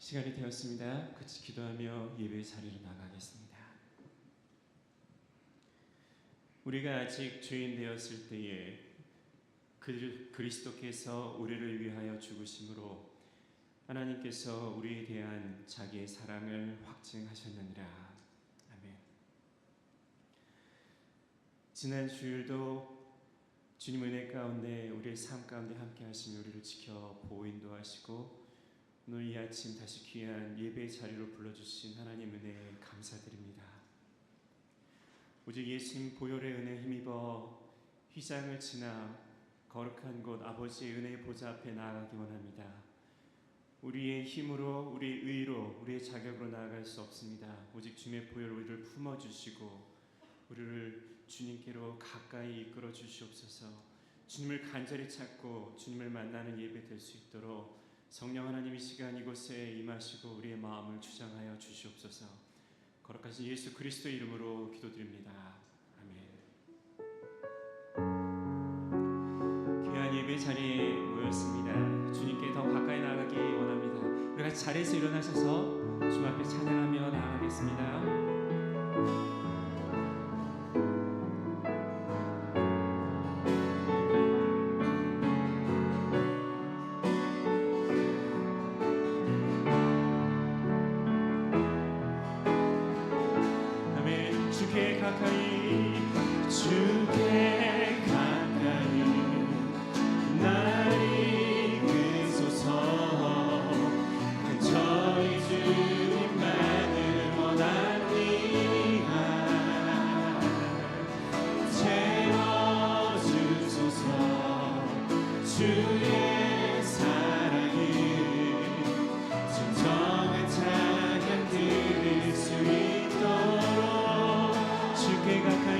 시간이 되었습니다. 같이 기도하며 예배 자리로 나가겠습니다. 우리가 아직 죄인 되었을 때에 그리스도께서 우리를 위하여 죽으심으로 하나님께서 우리에 대한 자기의 사랑을 확증하셨느니라. 아멘. 지난 주일도 주님 은혜 가운데 우리의 삶 가운데 함께 하시며 우리를 지켜 보호 인도하시고 오늘 이 아침 다시 귀한 예배의 자리로 불러주신 하나님 은혜에 감사드립니다. 오직 예수님 보혈의 은혜에 힘입어 휘장을 지나 거룩한 곳 아버지의 은혜의 보좌 앞에 나아가기 원합니다. 우리의 힘으로, 우리의 의로, 우리의 자격으로 나아갈 수 없습니다. 오직 주님의 보혈 우리를 품어주시고 우리를 주님께로 가까이 이끌어 주시옵소서. 주님을 간절히 찾고 주님을 만나는 예배 될 수 있도록 성령 하나님 이 시간 이곳에 임하시고 우리의 마음을 주장하여 주시옵소서. 거룩하신 예수 그리스도의 이름으로 기도드립니다. 아멘. 귀한 예배 자리에 모였습니다. 주님께 더 가까이 나아가기 원합니다. 우리 같이 자리에서 일어나셔서 주님 앞에 찬양하며 나아가겠습니다. 주께 가까이 날 이끄소서. 저희 주님만을 원합니다. 채워주소서. 주의 사랑을 진정한 찬양 들을 수 있도록 주께 가까이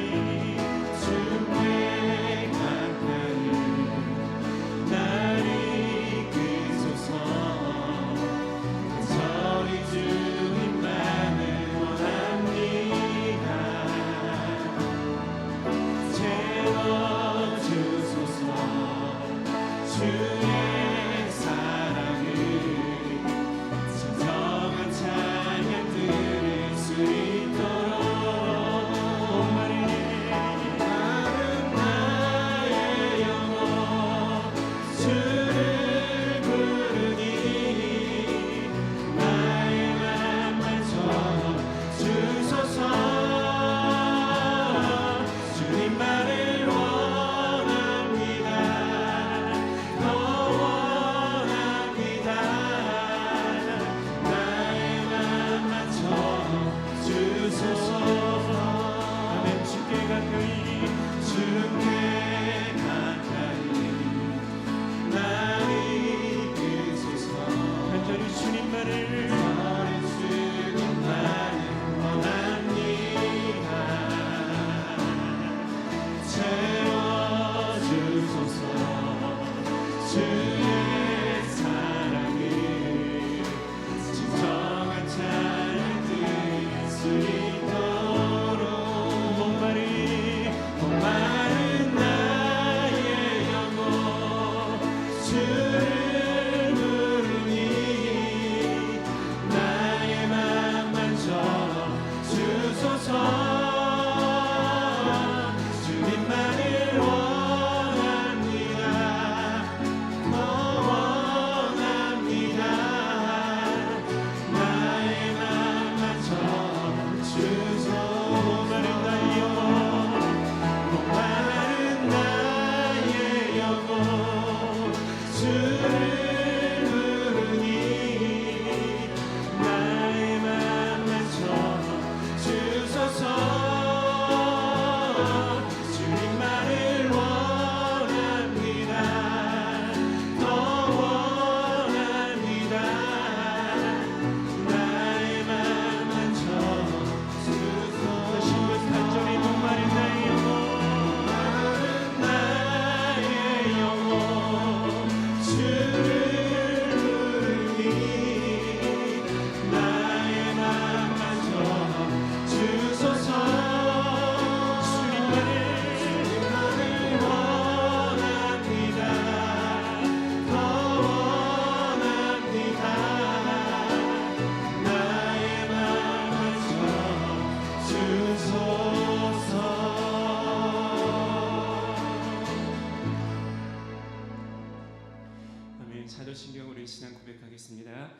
심경 우리 신앙 고백하겠습니다.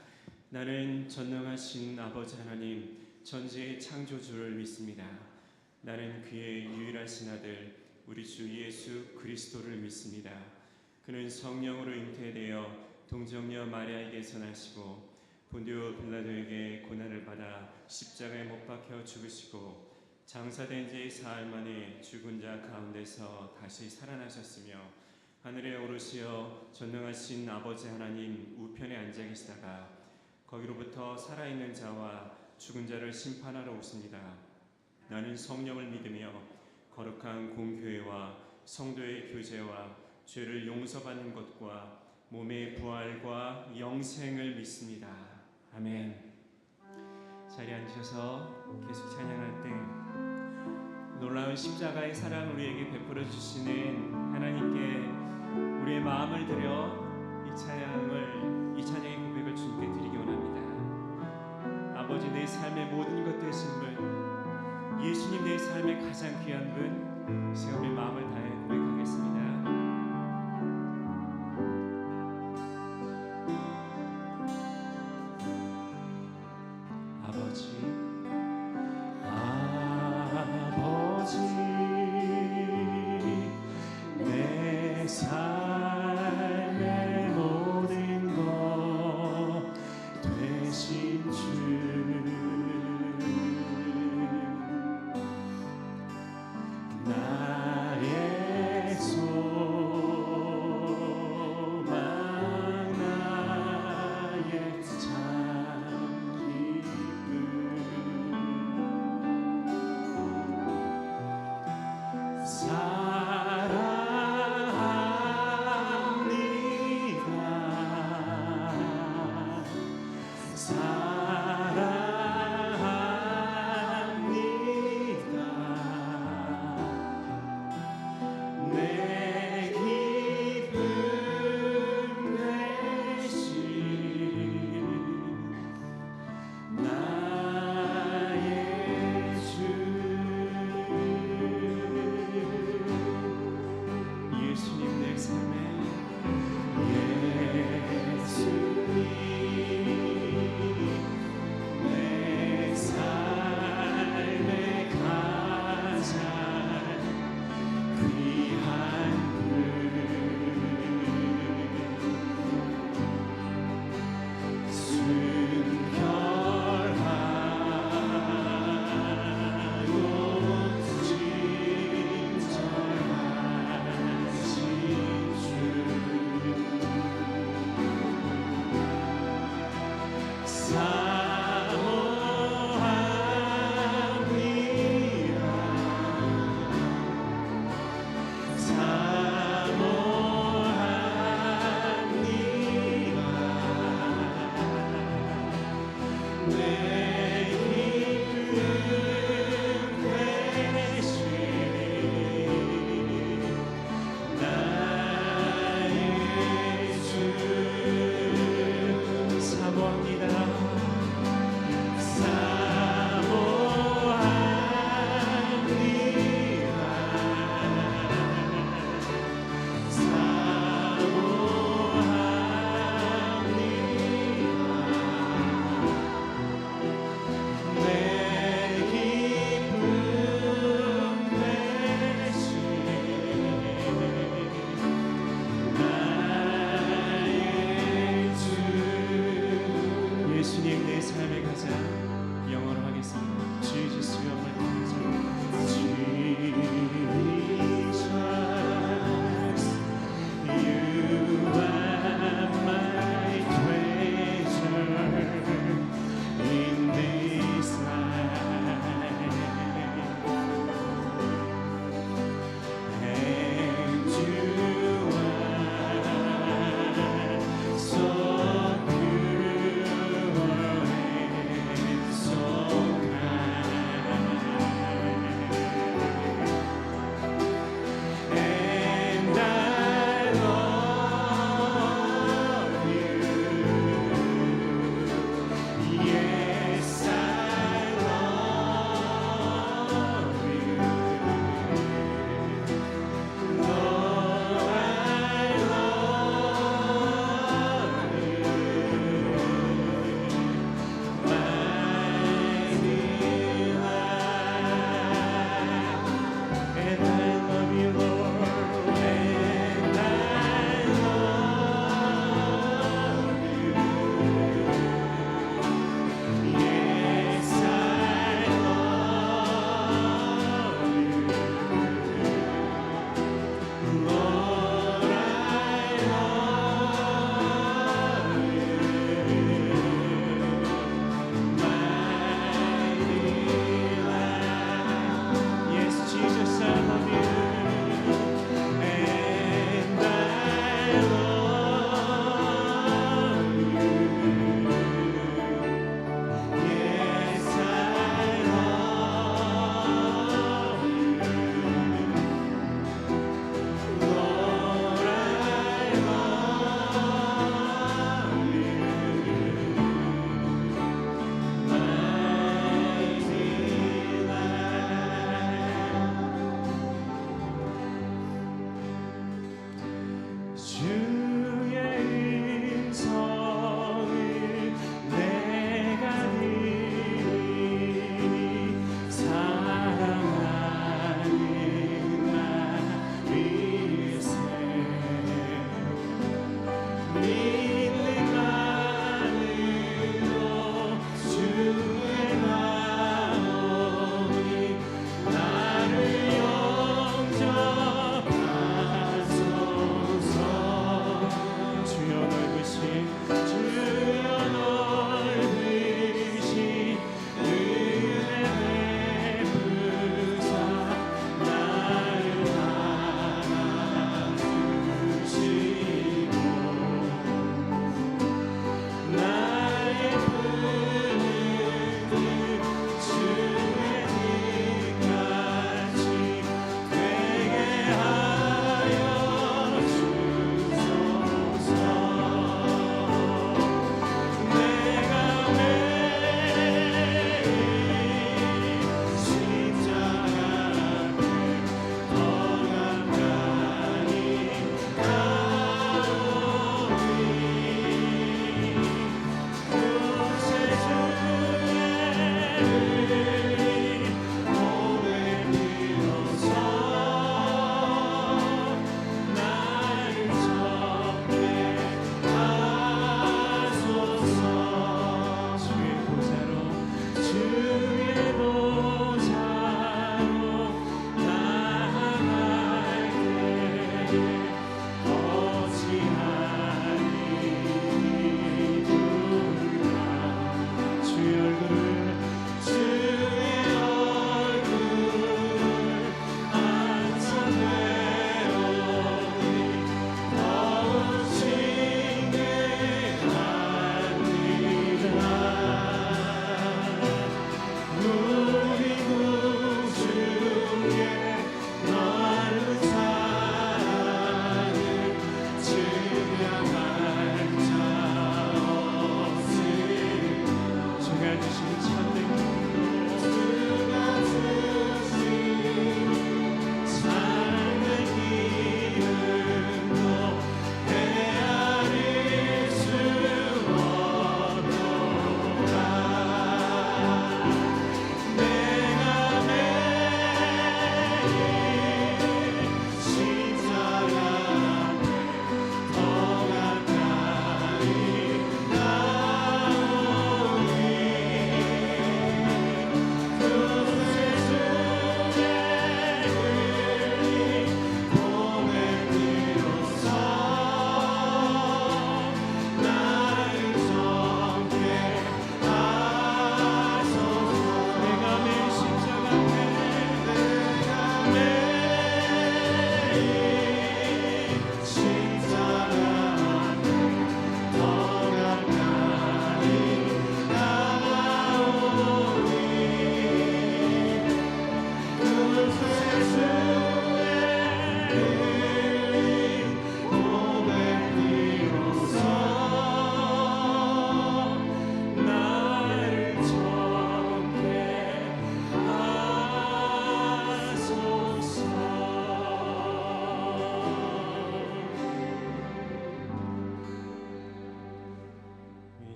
나는 전능하신 아버지 하나님 전지의 창조주를 믿습니다. 나는 그의 유일하신 아들 우리 주 예수 그리스도를 믿습니다. 그는 성령으로 잉태되어 동정녀 마리아에게서 나시고 본디오 빌라도에게 고난을 받아 십자가에 못 박혀 죽으시고 장사된 지 사흘 만에 죽은 자 가운데서 다시 살아나셨으며 하늘에 오르시어 전능하신 아버지 하나님 우편에 앉아 계시다가 거기로부터 살아있는 자와 죽은 자를 심판하러 오십니다. 나는 성령을 믿으며 거룩한 공교회와 성도의 교제와 죄를 용서받는 것과 몸의 부활과 영생을 믿습니다. 아멘. 자리에 앉으셔서 계속 찬양할 때 놀라운 십자가의 사랑 우리에게 베풀어 주시는 하나님께 우리의 마음을 들여 이 찬양의 고백을 주님께 드리기 원합니다. 아버지 내 삶의 모든 것 되신 분, 예수님 내 삶의 가장 귀한 분, 지금 우리 마음을 다해 고백하겠습니다. 내 삶의 모든 것 되신 주 나의 소망 나의 참 기쁨 내 기쁨 되신 나의 주 예수님 내 삶의 내 삶의 가장 귀한 분 순결하고 친절하신 주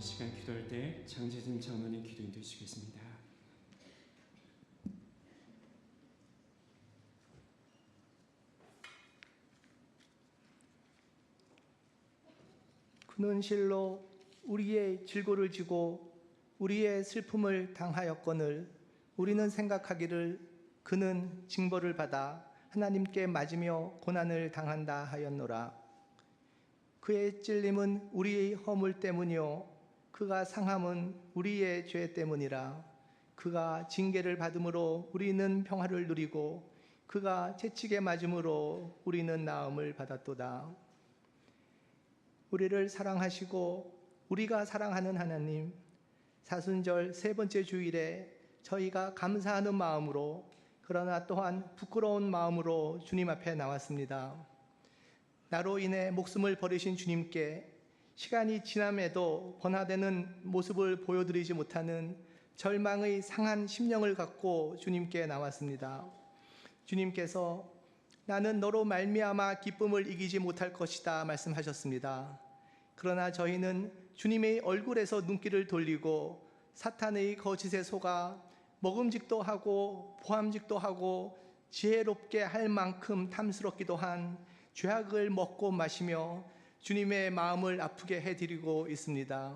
시간 기도할 때 장재진 장로님 기도 인도해 주시겠습니다. 그는 실로 우리의 질고를 지고 우리의 슬픔을 당하였거늘 우리는 생각하기를 그는 징벌을 받아 하나님께 맞으며 고난을 당한다 하였노라. 그의 찔림은 우리의 허물 때문이요 그가 상함은 우리의 죄 때문이라. 그가 징계를 받음으로 우리는 평화를 누리고 그가 채찍에 맞음으로 우리는 나음을 받았도다. 우리를 사랑하시고 우리가 사랑하는 하나님, 사순절 세 번째 주일에 저희가 감사하는 마음으로 그러나 또한 부끄러운 마음으로 주님 앞에 나왔습니다. 나로 인해 목숨을 버리신 주님께 시간이 지남에도 변화되는 모습을 보여드리지 못하는 절망의 상한 심령을 갖고 주님께 나왔습니다. 주님께서 나는 너로 말미암아 기쁨을 이기지 못할 것이다 말씀하셨습니다. 그러나 저희는 주님의 얼굴에서 눈길을 돌리고 사탄의 거짓에 속아 먹음직도 하고 보암직도 하고 지혜롭게 할 만큼 탐스럽기도 한 죄악을 먹고 마시며 주님의 마음을 아프게 해드리고 있습니다.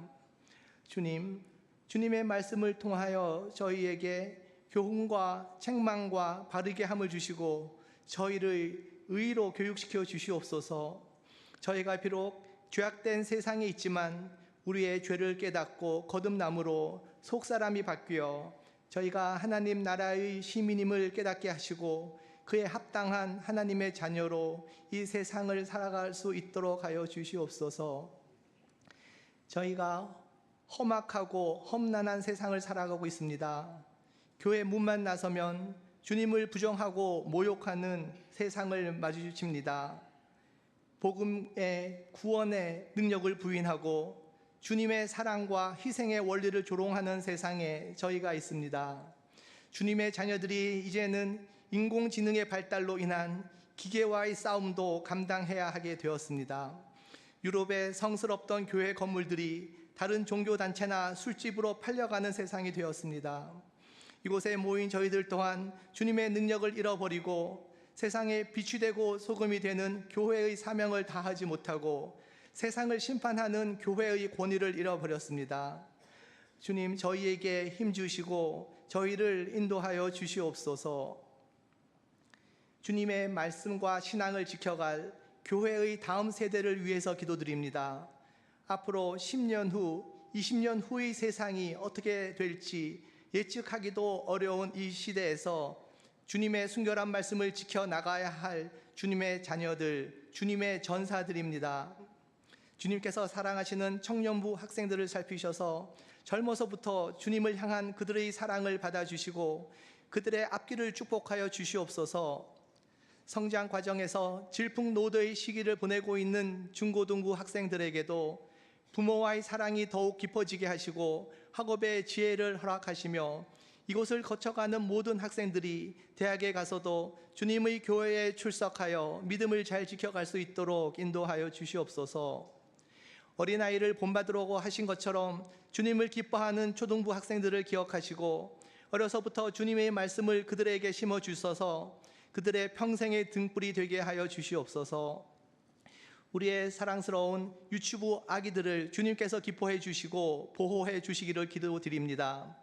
주님, 주님의 말씀을 통하여 저희에게 교훈과 책망과 바르게 함을 주시고 저희를 의로 교육시켜 주시옵소서. 저희가 비록 죄악된 세상에 있지만 우리의 죄를 깨닫고 거듭남으로 속사람이 바뀌어 저희가 하나님 나라의 시민임을 깨닫게 하시고 그에 합당한 하나님의 자녀로 이 세상을 살아갈 수 있도록 하여 주시옵소서. 저희가 험악하고 험난한 세상을 살아가고 있습니다. 교회 문만 나서면 주님을 부정하고 모욕하는 세상을 마주칩니다. 복음의 구원의 능력을 부인하고 주님의 사랑과 희생의 원리를 조롱하는 세상에 저희가 있습니다. 주님의 자녀들이 이제는 인공지능의 발달로 인한 기계와의 싸움도 감당해야 하게 되었습니다. 유럽의 성스럽던 교회 건물들이 다른 종교단체나 술집으로 팔려가는 세상이 되었습니다. 이곳에 모인 저희들 또한 주님의 능력을 잃어버리고 세상에 빛이 되고 소금이 되는 교회의 사명을 다하지 못하고 세상을 심판하는 교회의 권위를 잃어버렸습니다. 주님, 저희에게 힘 주시고 저희를 인도하여 주시옵소서. 주님의 말씀과 신앙을 지켜갈 교회의 다음 세대를 위해서 기도드립니다. 앞으로 10년 후, 20년 후의 세상이 어떻게 될지 예측하기도 어려운 이 시대에서 주님의 순결한 말씀을 지켜나가야 할 주님의 자녀들, 주님의 전사들입니다. 주님께서 사랑하시는 청년부 학생들을 살피셔서 젊어서부터 주님을 향한 그들의 사랑을 받아주시고 그들의 앞길을 축복하여 주시옵소서. 성장 과정에서 질풍노도의 시기를 보내고 있는 중고등부 학생들에게도 부모와의 사랑이 더욱 깊어지게 하시고 학업의 지혜를 허락하시며 이곳을 거쳐가는 모든 학생들이 대학에 가서도 주님의 교회에 출석하여 믿음을 잘 지켜갈 수 있도록 인도하여 주시옵소서. 어린아이를 본받으라고 하신 것처럼 주님을 기뻐하는 초등부 학생들을 기억하시고 어려서부터 주님의 말씀을 그들에게 심어주셔서 그들의 평생의 등불이 되게 하여 주시옵소서. 우리의 사랑스러운 유치부 아기들을 주님께서 기뻐해 주시고 보호해 주시기를 기도드립니다.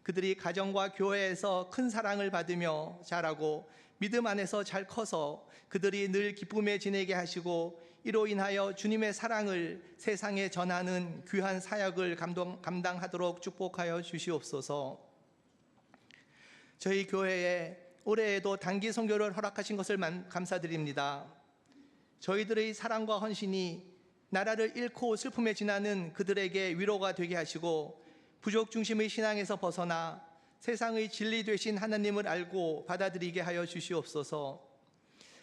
그들이 가정과 교회에서 큰 사랑을 받으며 자라고 믿음 안에서 잘 커서 그들이 늘 기쁨에 지내게 하시고 이로 인하여 주님의 사랑을 세상에 전하는 귀한 사역을 감당하도록 축복하여 주시옵소서. 저희 교회에 올해에도 단기 선교를 허락하신 것을 감사드립니다. 저희들의 사랑과 헌신이 나라를 잃고 슬픔에 지나는 그들에게 위로가 되게 하시고 부족 중심의 신앙에서 벗어나 세상의 진리 되신 하나님을 알고 받아들이게 하여 주시옵소서.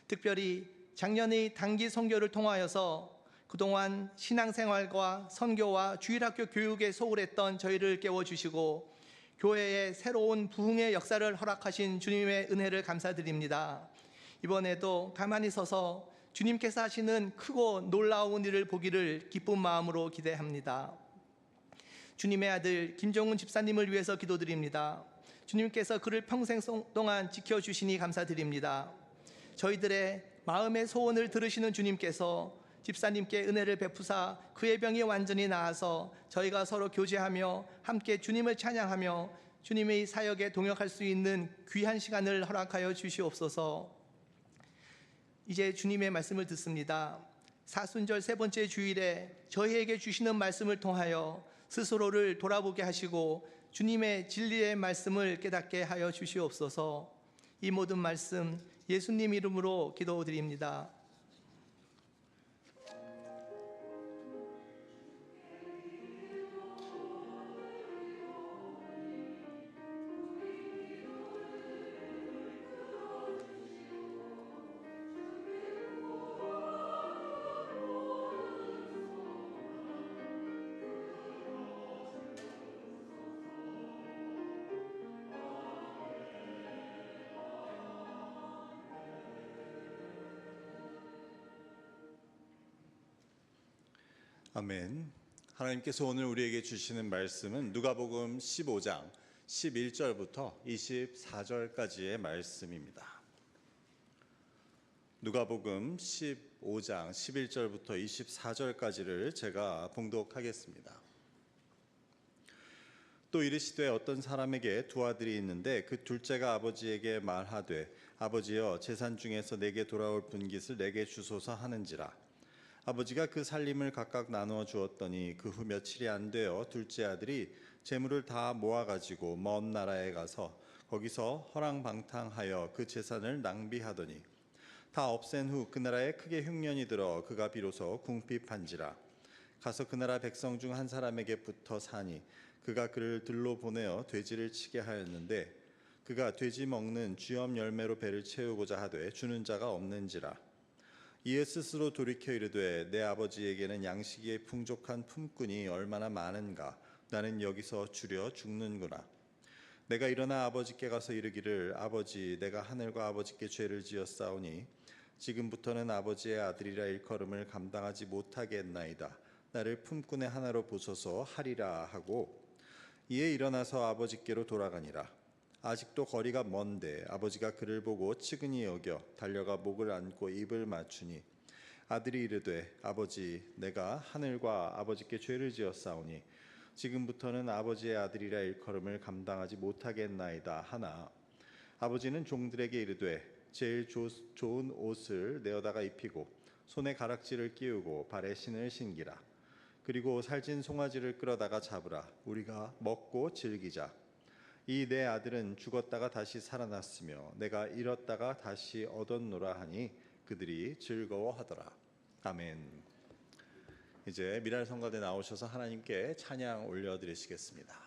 특별히 작년의 단기 선교를 통하여서 그동안 신앙생활과 선교와 주일학교 교육에 소홀했던 저희를 깨워주시고 교회에 새로운 부흥의 역사를 허락하신 주님의 은혜를 감사드립니다. 이번에도 가만히 서서 주님께서 하시는 크고 놀라운 일을 보기를 기쁜 마음으로 기대합니다. 주님의 아들 김종훈 집사님을 위해서 기도드립니다. 주님께서 그를 평생 동안 지켜주시니 감사드립니다. 저희들의 마음의 소원을 들으시는 주님께서 집사님께 은혜를 베푸사 그의 병이 완전히 나아서 저희가 서로 교제하며 함께 주님을 찬양하며 주님의 사역에 동역할 수 있는 귀한 시간을 허락하여 주시옵소서. 이제 주님의 말씀을 듣습니다. 사순절 세 번째 주일에 저희에게 주시는 말씀을 통하여 스스로를 돌아보게 하시고 주님의 진리의 말씀을 깨닫게 하여 주시옵소서. 이 모든 말씀 예수님 이름으로 기도드립니다. 아멘. 하나님께서 오늘 우리에게 주시는 말씀은 누가복음 15장 11절부터 24절까지의 말씀입니다. 누가복음 15장 11절부터 24절까지를 제가 봉독하겠습니다. 또 이르시되 어떤 사람에게 두 아들이 있는데 그 둘째가 아버지에게 말하되 아버지여 재산 중에서 내게 돌아올 분깃을 내게 주소서 하는지라. 아버지가 그 살림을 각각 나누어 주었더니 그 후 며칠이 안 되어 둘째 아들이 재물을 다 모아가지고 먼 나라에 가서 거기서 허랑방탕하여 그 재산을 낭비하더니 다 없앤 후 그 나라에 크게 흉년이 들어 그가 비로소 궁핍한지라. 가서 그 나라 백성 중 한 사람에게 붙어 사니 그가 그를 들로 보내어 돼지를 치게 하였는데 그가 돼지 먹는 쥐엄 열매로 배를 채우고자 하되 주는 자가 없는지라. 이에 스스로 돌이켜 이르되 내 아버지에게는 양식이 풍족한 품꾼이 얼마나 많은가. 나는 여기서 주려 죽는구나. 내가 일어나 아버지께 가서 이르기를 아버지 내가 하늘과 아버지께 죄를 지었사오니 지금부터는 아버지의 아들이라 일컬음을 감당하지 못하겠나이다. 나를 품꾼의 하나로 보소서 하리라 하고 이에 일어나서 아버지께로 돌아가니라. 아직도 거리가 먼데 아버지가 그를 보고 측은히 여겨 달려가 목을 안고 입을 맞추니 아들이 이르되 아버지 내가 하늘과 아버지께 죄를 지었사오니 지금부터는 아버지의 아들이라 일컬음을 감당하지 못하겠나이다 하나 아버지는 종들에게 이르되 제일 좋은 옷을 내어다가 입히고 손에 가락지를 끼우고 발에 신을 신기라. 그리고 살찐 송아지를 끌어다가 잡으라. 우리가 먹고 즐기자. 이 내 아들은 죽었다가 다시 살아났으며 내가 잃었다가 다시 얻었노라 하니 그들이 즐거워하더라. 아멘. 이제 미랄 성가대 나오셔서 하나님께 찬양 올려드리시겠습니다.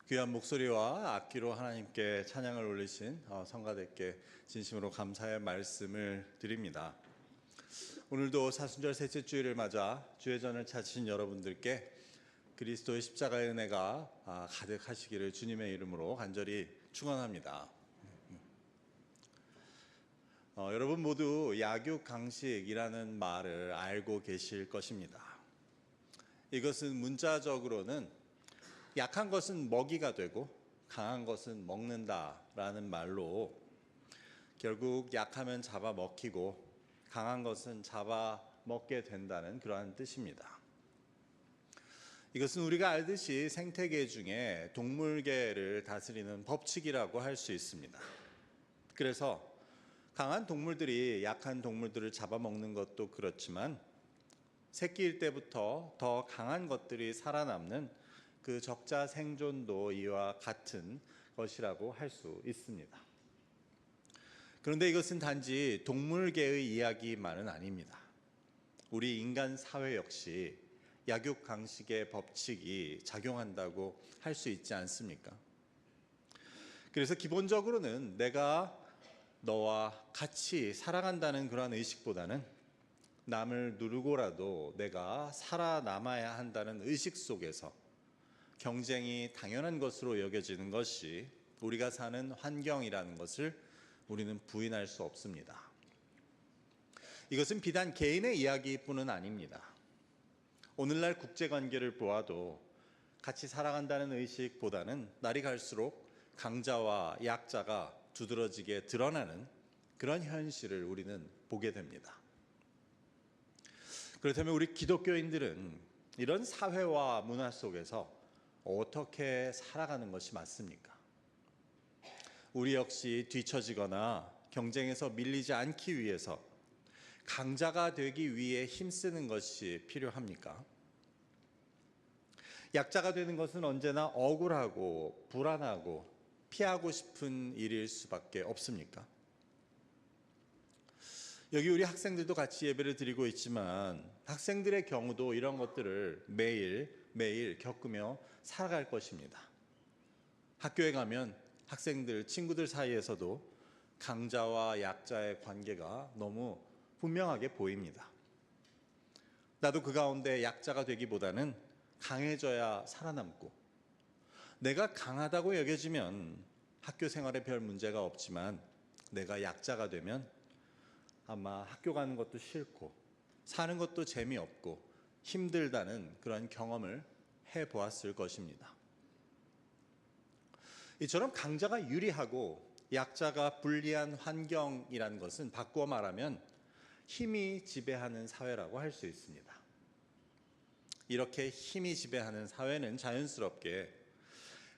귀한 목소리와 악기로 하나님께 찬양을 올리신 성가대께 진심으로 감사의 말씀을 드립니다. 오늘도 사순절 셋째 주일을 맞아 주의전을 찾으신 여러분들께 그리스도의 십자가의 은혜가 가득하시기를 주님의 이름으로 간절히 축원합니다. 여러분 모두 약육강식이라는 말을 알고 계실 것입니다. 이것은 문자적으로는 약한 것은 먹이가 되고 강한 것은 먹는다라는 말로 결국 약하면 잡아먹히고 강한 것은 잡아먹게 된다는 그러한 뜻입니다. 이것은 우리가 알듯이 생태계 중에 동물계를 다스리는 법칙이라고 할 수 있습니다. 그래서 강한 동물들이 약한 동물들을 잡아먹는 것도 그렇지만 새끼일 때부터 더 강한 것들이 살아남는 그 적자 생존도 이와 같은 것이라고 할 수 있습니다. 그런데 이것은 단지 동물계의 이야기만은 아닙니다. 우리 인간 사회 역시 약육강식의 법칙이 작용한다고 할 수 있지 않습니까? 그래서 기본적으로는 내가 너와 같이 살아간다는 그런 의식보다는 남을 누르고라도 내가 살아남아야 한다는 의식 속에서 경쟁이 당연한 것으로 여겨지는 것이 우리가 사는 환경이라는 것을 우리는 부인할 수 없습니다. 이것은 비단 개인의 이야기뿐은 아닙니다. 오늘날 국제관계를 보아도 같이 살아간다는 의식보다는 날이 갈수록 강자와 약자가 두드러지게 드러나는 그런 현실을 우리는 보게 됩니다. 그렇다면 우리 기독교인들은 이런 사회와 문화 속에서 어떻게 살아가는 것이 맞습니까? 우리 역시 뒤처지거나 경쟁에서 밀리지 않기 위해서 강자가 되기 위해 힘쓰는 것이 필요합니까? 약자가 되는 것은 언제나 억울하고 불안하고 피하고 싶은 일일 수밖에 없습니까? 여기 우리 학생들도 같이 예배를 드리고 있지만 학생들의 경우도 이런 것들을 매일 겪으며 살아갈 것입니다. 학교에 가면 학생들, 친구들 사이에서도 강자와 약자의 관계가 너무 분명하게 보입니다. 나도 그 가운데 약자가 되기보다는 강해져야 살아남고 내가 강하다고 여겨지면 학교 생활에 별 문제가 없지만 내가 약자가 되면 아마 학교 가는 것도 싫고 사는 것도 재미없고 힘들다는 그런 경험을 해보았을 것입니다. 이처럼 강자가 유리하고 약자가 불리한 환경이라는 것은 바꾸어 말하면 힘이 지배하는 사회라고 할 수 있습니다. 이렇게 힘이 지배하는 사회는 자연스럽게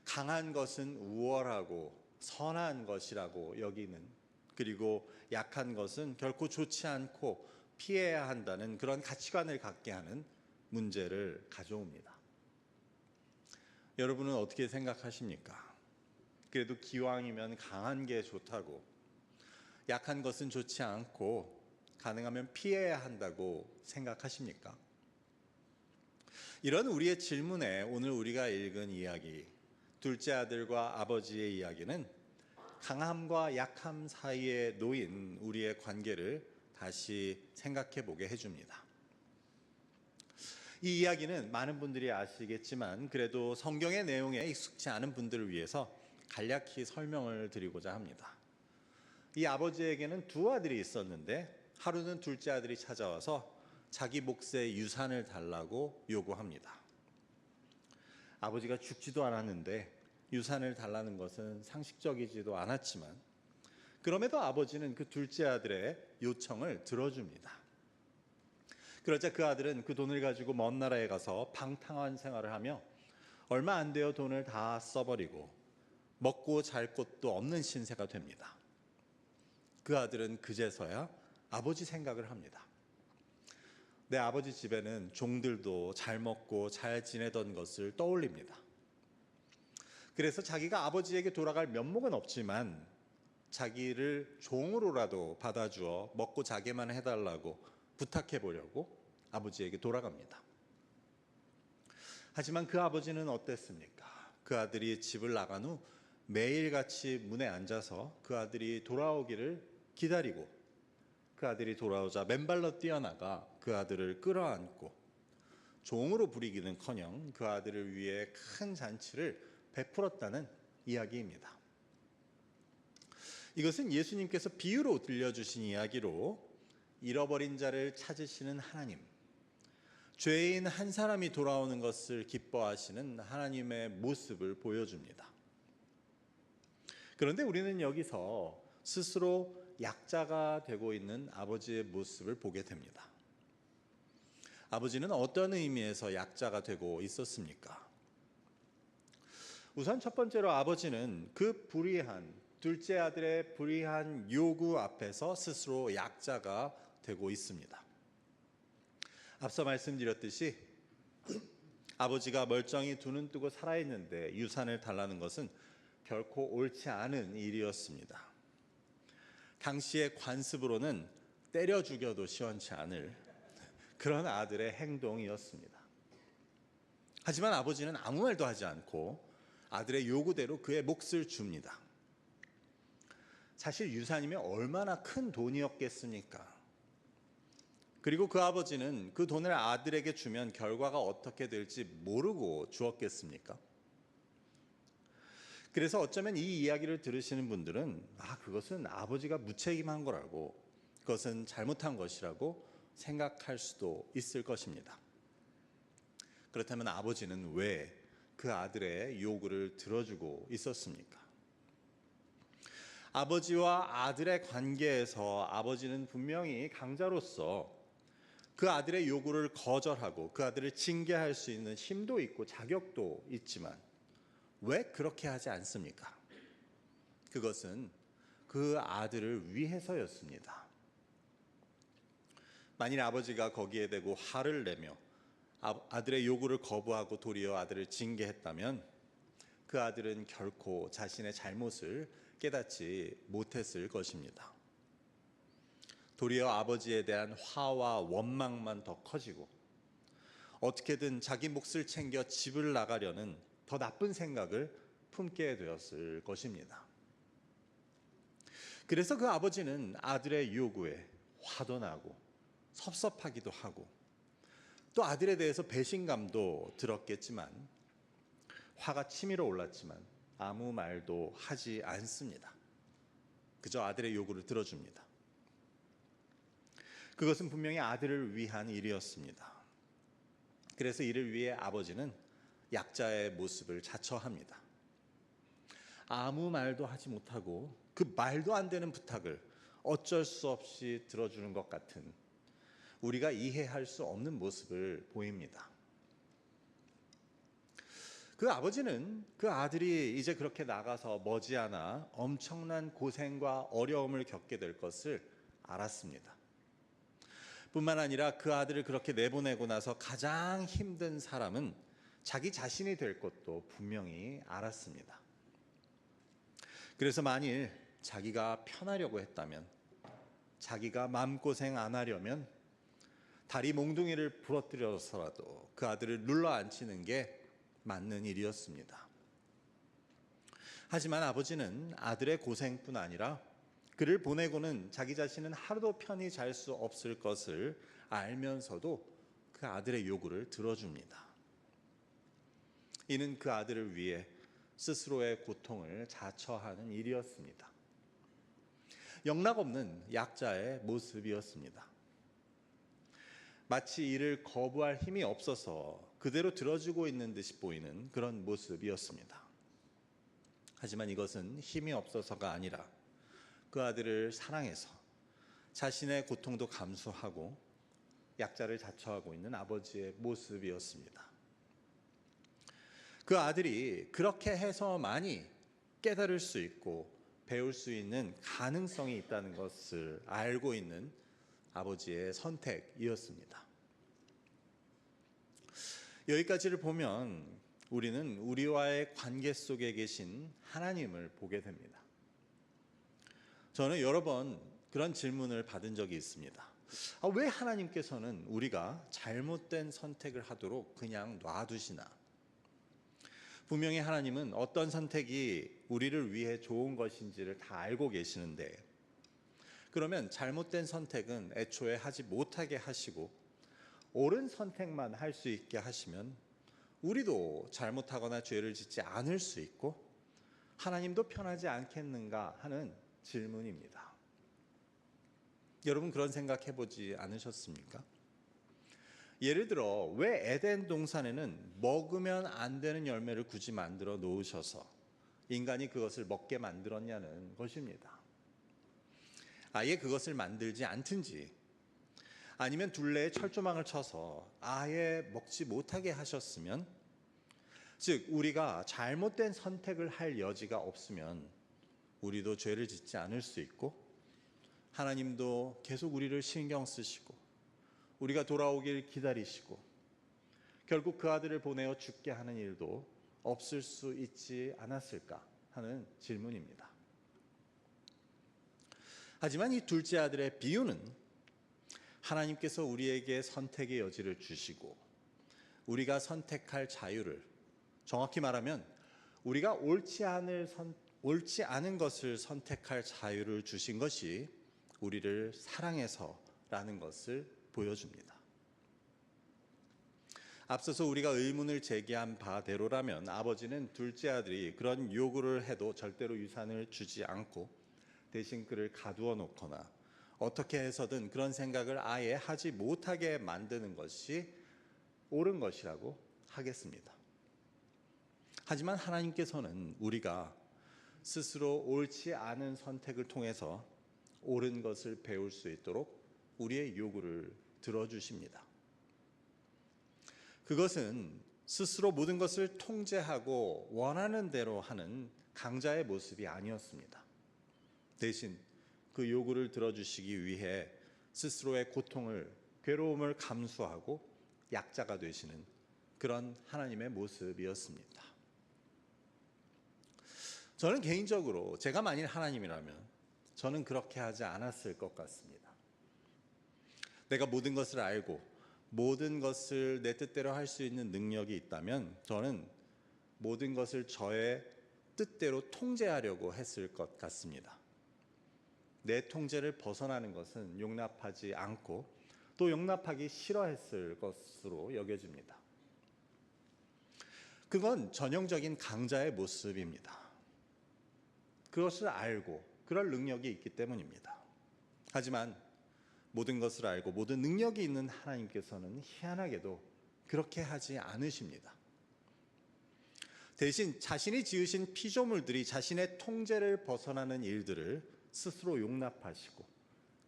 강한 것은 우월하고 선한 것이라고 여기는, 그리고 약한 것은 결코 좋지 않고 피해야 한다는 그런 가치관을 갖게 하는 문제를 가져옵니다. 여러분은 어떻게 생각하십니까? 그래도 기왕이면 강한 게 좋다고, 약한 것은 좋지 않고 가능하면 피해야 한다고 생각하십니까? 이런 우리의 질문에 오늘 우리가 읽은 이야기, 둘째 아들과 아버지의 이야기는 강함과 약함 사이에 놓인 우리의 관계를 다시 생각해 보게 해줍니다. 이 이야기는 많은 분들이 아시겠지만 그래도 성경의 내용에 익숙치 않은 분들을 위해서 간략히 설명을 드리고자 합니다. 이 아버지에게는 두 아들이 있었는데 하루는 둘째 아들이 찾아와서 자기 몫의 유산을 달라고 요구합니다. 아버지가 죽지도 않았는데 유산을 달라는 것은 상식적이지도 않았지만 그럼에도 아버지는 그 둘째 아들의 요청을 들어줍니다. 그러자 그 아들은 그 돈을 가지고 먼 나라에 가서 방탕한 생활을 하며 얼마 안 되어 돈을 다 써버리고 먹고 잘 곳도 없는 신세가 됩니다. 그 아들은 그제서야 아버지 생각을 합니다. 내 아버지 집에는 종들도 잘 먹고 잘 지내던 것을 떠올립니다. 그래서 자기가 아버지에게 돌아갈 면목은 없지만 자기를 종으로라도 받아주어 먹고 자게만 해달라고 부탁해 보려고 아버지에게 돌아갑니다. 하지만 그 아버지는 어땠습니까? 그 아들이 집을 나간 후 매일같이 문에 앉아서 그 아들이 돌아오기를 기다리고, 그 아들이 돌아오자 맨발로 뛰어나가 그 아들을 끌어안고 종으로 부리기는커녕 그 아들을 위해 큰 잔치를 베풀었다는 이야기입니다. 이것은 예수님께서 비유로 들려주신 이야기로 잃어버린 자를 찾으시는 하나님, 죄인 한 사람이 돌아오는 것을 기뻐하시는 하나님의 모습을 보여줍니다. 그런데 우리는 여기서 스스로 약자가 되고 있는 아버지의 모습을 보게 됩니다. 아버지는 어떤 의미에서 약자가 되고 있었습니까? 우선 첫 번째로 아버지는 그 불의한 둘째 아들의 불의한 요구 앞에서 스스로 약자가 되고 있습니다. 앞서 말씀드렸듯이 아버지가 멀쩡히 두 눈 뜨고 살아있는데 유산을 달라는 것은 결코 옳지 않은 일이었습니다. 당시의 관습으로는 때려 죽여도 시원치 않을 그런 아들의 행동이었습니다. 하지만 아버지는 아무 말도 하지 않고 아들의 요구대로 그의 몫을 줍니다. 사실 유산이면 얼마나 큰 돈이었겠습니까? 그리고 그 아버지는 그 돈을 아들에게 주면 결과가 어떻게 될지 모르고 주었겠습니까? 그래서 어쩌면 이 이야기를 들으시는 분들은 그것은 아버지가 무책임한 거라고, 그것은 잘못한 것이라고 생각할 수도 있을 것입니다. 그렇다면 아버지는 왜 그 아들의 요구를 들어주고 있었습니까? 아버지와 아들의 관계에서 아버지는 분명히 강자로서 그 아들의 요구를 거절하고 그 아들을 징계할 수 있는 힘도 있고 자격도 있지만 왜 그렇게 하지 않습니까? 그것은 그 아들을 위해서였습니다. 만일 아버지가 거기에 대고 화를 내며 아들의 요구를 거부하고 도리어 아들을 징계했다면 그 아들은 결코 자신의 잘못을 깨닫지 못했을 것입니다. 도리어 아버지에 대한 화와 원망만 더 커지고 어떻게든 자기 몫을 챙겨 집을 나가려는 더 나쁜 생각을 품게 되었을 것입니다. 그래서 그 아버지는 아들의 요구에 화도 나고 섭섭하기도 하고 또 아들에 대해서 배신감도 들었겠지만 화가 치밀어 올랐지만 아무 말도 하지 않습니다. 그저 아들의 요구를 들어줍니다. 그것은 분명히 아들을 위한 일이었습니다. 그래서 이를 위해 아버지는 약자의 모습을 자처합니다. 아무 말도 하지 못하고 그 말도 안 되는 부탁을 어쩔 수 없이 들어주는 것 같은 우리가 이해할 수 없는 모습을 보입니다. 그 아버지는 그 아들이 이제 그렇게 나가서 머지않아 엄청난 고생과 어려움을 겪게 될 것을 알았습니다. 뿐만 아니라 그 아들을 그렇게 내보내고 나서 가장 힘든 사람은 자기 자신이 될 것도 분명히 알았습니다. 그래서 만일 자기가 편하려고 했다면, 자기가 마음고생 안 하려면 다리 몽둥이를 부러뜨려서라도 그 아들을 눌러 앉히는 게 맞는 일이었습니다. 하지만 아버지는 아들의 고생뿐 아니라 그를 보내고는 자기 자신은 하루도 편히 잘 수 없을 것을 알면서도 그 아들의 요구를 들어줍니다. 이는 그 아들을 위해 스스로의 고통을 자처하는 일이었습니다. 영락없는 약자의 모습이었습니다. 마치 이를 거부할 힘이 없어서 그대로 들어주고 있는 듯이 보이는 그런 모습이었습니다. 하지만 이것은 힘이 없어서가 아니라 그 아들을 사랑해서 자신의 고통도 감수하고 약자를 자처하고 있는 아버지의 모습이었습니다. 그 아들이 그렇게 해서만이 깨달을 수 있고 배울 수 있는 가능성이 있다는 것을 알고 있는 아버지의 선택이었습니다. 여기까지를 보면 우리는 우리와의 관계 속에 계신 하나님을 보게 됩니다. 저는 여러 번 그런 질문을 받은 적이 있습니다. 왜 하나님께서는 우리가 잘못된 선택을 하도록 그냥 놔두시나? 분명히 하나님은 어떤 선택이 우리를 위해 좋은 것인지를 다 알고 계시는데, 그러면 잘못된 선택은 애초에 하지 못하게 하시고 옳은 선택만 할 수 있게 하시면 우리도 잘못하거나 죄를 짓지 않을 수 있고 하나님도 편하지 않겠는가 하는 질문입니다. 여러분, 그런 생각 해보지 않으셨습니까? 예를 들어, 왜 에덴 동산에는 먹으면 안 되는 열매를 굳이 만들어 놓으셔서 인간이 그것을 먹게 만들었냐는 것입니다. 아예 그것을 만들지 않든지, 아니면 둘레에 철조망을 쳐서 아예 먹지 못하게 하셨으면, 즉 우리가 잘못된 선택을 할 여지가 없으면 우리도 죄를 짓지 않을 수 있고 하나님도 계속 우리를 신경 쓰시고 우리가 돌아오길 기다리시고 결국 그 아들을 보내어 죽게 하는 일도 없을 수 있지 않았을까 하는 질문입니다. 하지만 이 둘째 아들의 비유는 하나님께서 우리에게 선택의 여지를 주시고 우리가 선택할 자유를, 정확히 말하면 우리가 옳지 않은 것을 선택할 자유를 주신 것이 우리를 사랑해서라는 것을 보여줍니다. 앞서서 우리가 의문을 제기한 바대로라면 아버지는 둘째 아들이 그런 요구를 해도 절대로 유산을 주지 않고 대신 그를 가두어 놓거나 어떻게 해서든 그런 생각을 아예 하지 못하게 만드는 것이 옳은 것이라고 하겠습니다. 하지만 하나님께서는 우리가 스스로 옳지 않은 선택을 통해서 옳은 것을 배울 수 있도록 우리의 요구를 들어주십니다. 그것은 스스로 모든 것을 통제하고 원하는 대로 하는 강자의 모습이 아니었습니다. 대신 그 요구를 들어주시기 위해 스스로의 고통을, 괴로움을 감수하고 약자가 되시는 그런 하나님의 모습이었습니다. 저는 개인적으로 제가 만일 하나님이라면 저는 그렇게 하지 않았을 것 같습니다. 내가 모든 것을 알고 모든 것을 내 뜻대로 할 수 있는 능력이 있다면 저는 모든 것을 저의 뜻대로 통제하려고 했을 것 같습니다. 내 통제를 벗어나는 것은 용납하지 않고 또 용납하기 싫어했을 것으로 여겨집니다. 그건 전형적인 강자의 모습입니다. 그것을 알고 그럴 능력이 있기 때문입니다. 하지만 모든 것을 알고 모든 능력이 있는 하나님께서는 희한하게도 그렇게 하지 않으십니다. 대신 자신이 지으신 피조물들이 자신의 통제를 벗어나는 일들을 스스로 용납하시고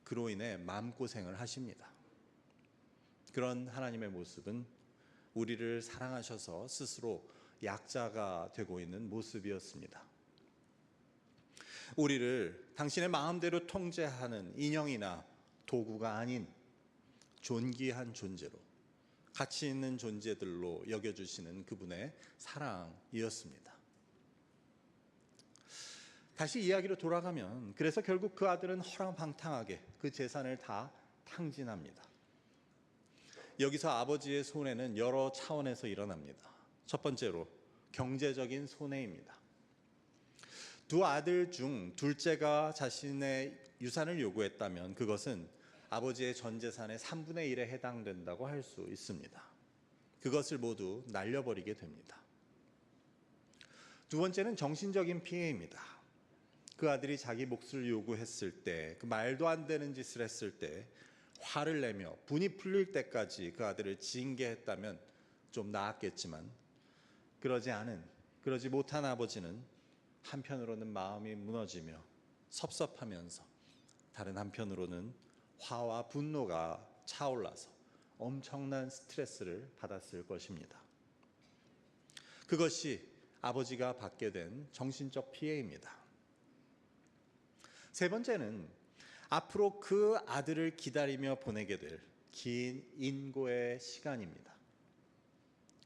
그로 인해 마음고생을 하십니다. 그런 하나님의 모습은 우리를 사랑하셔서 스스로 약자가 되고 있는 모습이었습니다. 우리를 당신의 마음대로 통제하는 인형이나 도구가 아닌 존귀한 존재로, 가치 있는 존재들로 여겨주시는 그분의 사랑이었습니다. 다시 이야기로 돌아가면 그래서 결국 그 아들은 허랑방탕하게 그 재산을 다 탕진합니다. 여기서 아버지의 손해는 여러 차원에서 일어납니다. 첫 번째로 경제적인 손해입니다. 두 아들 중 둘째가 자신의 유산을 요구했다면 그것은 아버지의 전 재산의 3분의 1에 해당된다고 할 수 있습니다. 그것을 모두 날려버리게 됩니다. 두 번째는 정신적인 피해입니다. 그 아들이 자기 몫을 요구했을 때, 그 말도 안 되는 짓을 했을 때 화를 내며 분이 풀릴 때까지 그 아들을 징계했다면 좀 나았겠지만 그러지 못한 아버지는 한편으로는 마음이 무너지며 섭섭하면서 다른 한편으로는 화와 분노가 차올라서 엄청난 스트레스를 받았을 것입니다. 그것이 아버지가 받게 된 정신적 피해입니다. 세 번째는 앞으로 그 아들을 기다리며 보내게 될 긴 인고의 시간입니다.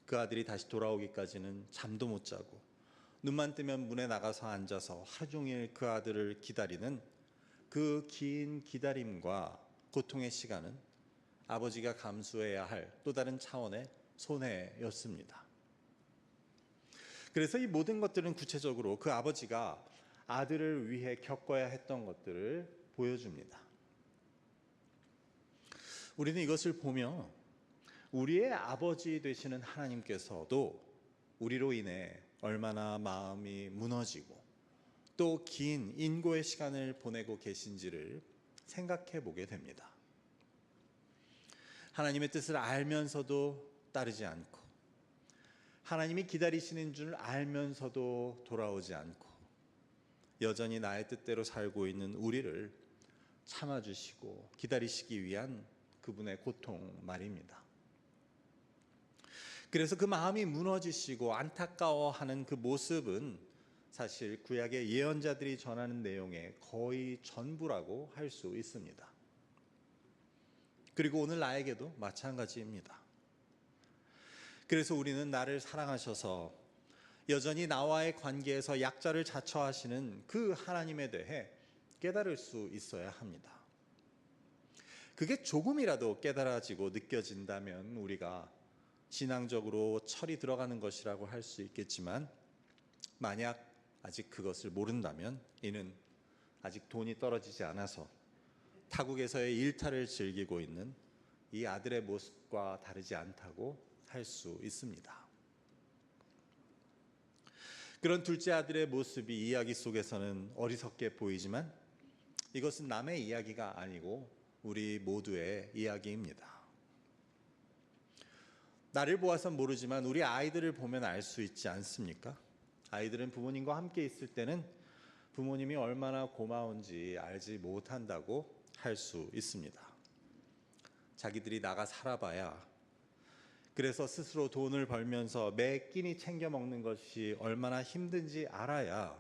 그 아들이 다시 돌아오기까지는 잠도 못 자고 눈만 뜨면 문에 나가서 앉아서 하루 종일 그 아들을 기다리는 그 긴 기다림과 고통의 시간은 아버지가 감수해야 할 또 다른 차원의 손해였습니다. 그래서 이 모든 것들은 구체적으로 그 아버지가 아들을 위해 겪어야 했던 것들을 보여줍니다. 우리는 이것을 보며 우리의 아버지 되시는 하나님께서도 우리로 인해 얼마나 마음이 무너지고 또 긴 인고의 시간을 보내고 계신지를 생각해 보게 됩니다. 하나님의 뜻을 알면서도 따르지 않고 하나님이 기다리시는 줄 알면서도 돌아오지 않고 여전히 나의 뜻대로 살고 있는 우리를 참아주시고 기다리시기 위한 그분의 고통 말입니다. 그래서 그 마음이 무너지시고 안타까워하는 그 모습은 사실 구약의 예언자들이 전하는 내용의 거의 전부라고 할 수 있습니다. 그리고 오늘 나에게도 마찬가지입니다. 그래서 우리는 나를 사랑하셔서 여전히 나와의 관계에서 약자를 자처하시는 그 하나님에 대해 깨달을 수 있어야 합니다. 그게 조금이라도 깨달아지고 느껴진다면 우리가 신앙적으로 철이 들어가는 것이라고 할 수 있겠지만 만약 아직 그것을 모른다면 이는 아직 돈이 떨어지지 않아서 타국에서의 일탈을 즐기고 있는 이 아들의 모습과 다르지 않다고 할 수 있습니다. 그런 둘째 아들의 모습이 이야기 속에서는 어리석게 보이지만 이것은 남의 이야기가 아니고 우리 모두의 이야기입니다. 나를 보아서 모르지만 우리 아이들을 보면 알 수 있지 않습니까? 아이들은 부모님과 함께 있을 때는 부모님이 얼마나 고마운지 알지 못한다고 할 수 있습니다. 자기들이 나가 살아봐야 그래서 스스로 돈을 벌면서 매 끼니 챙겨 먹는 것이 얼마나 힘든지 알아야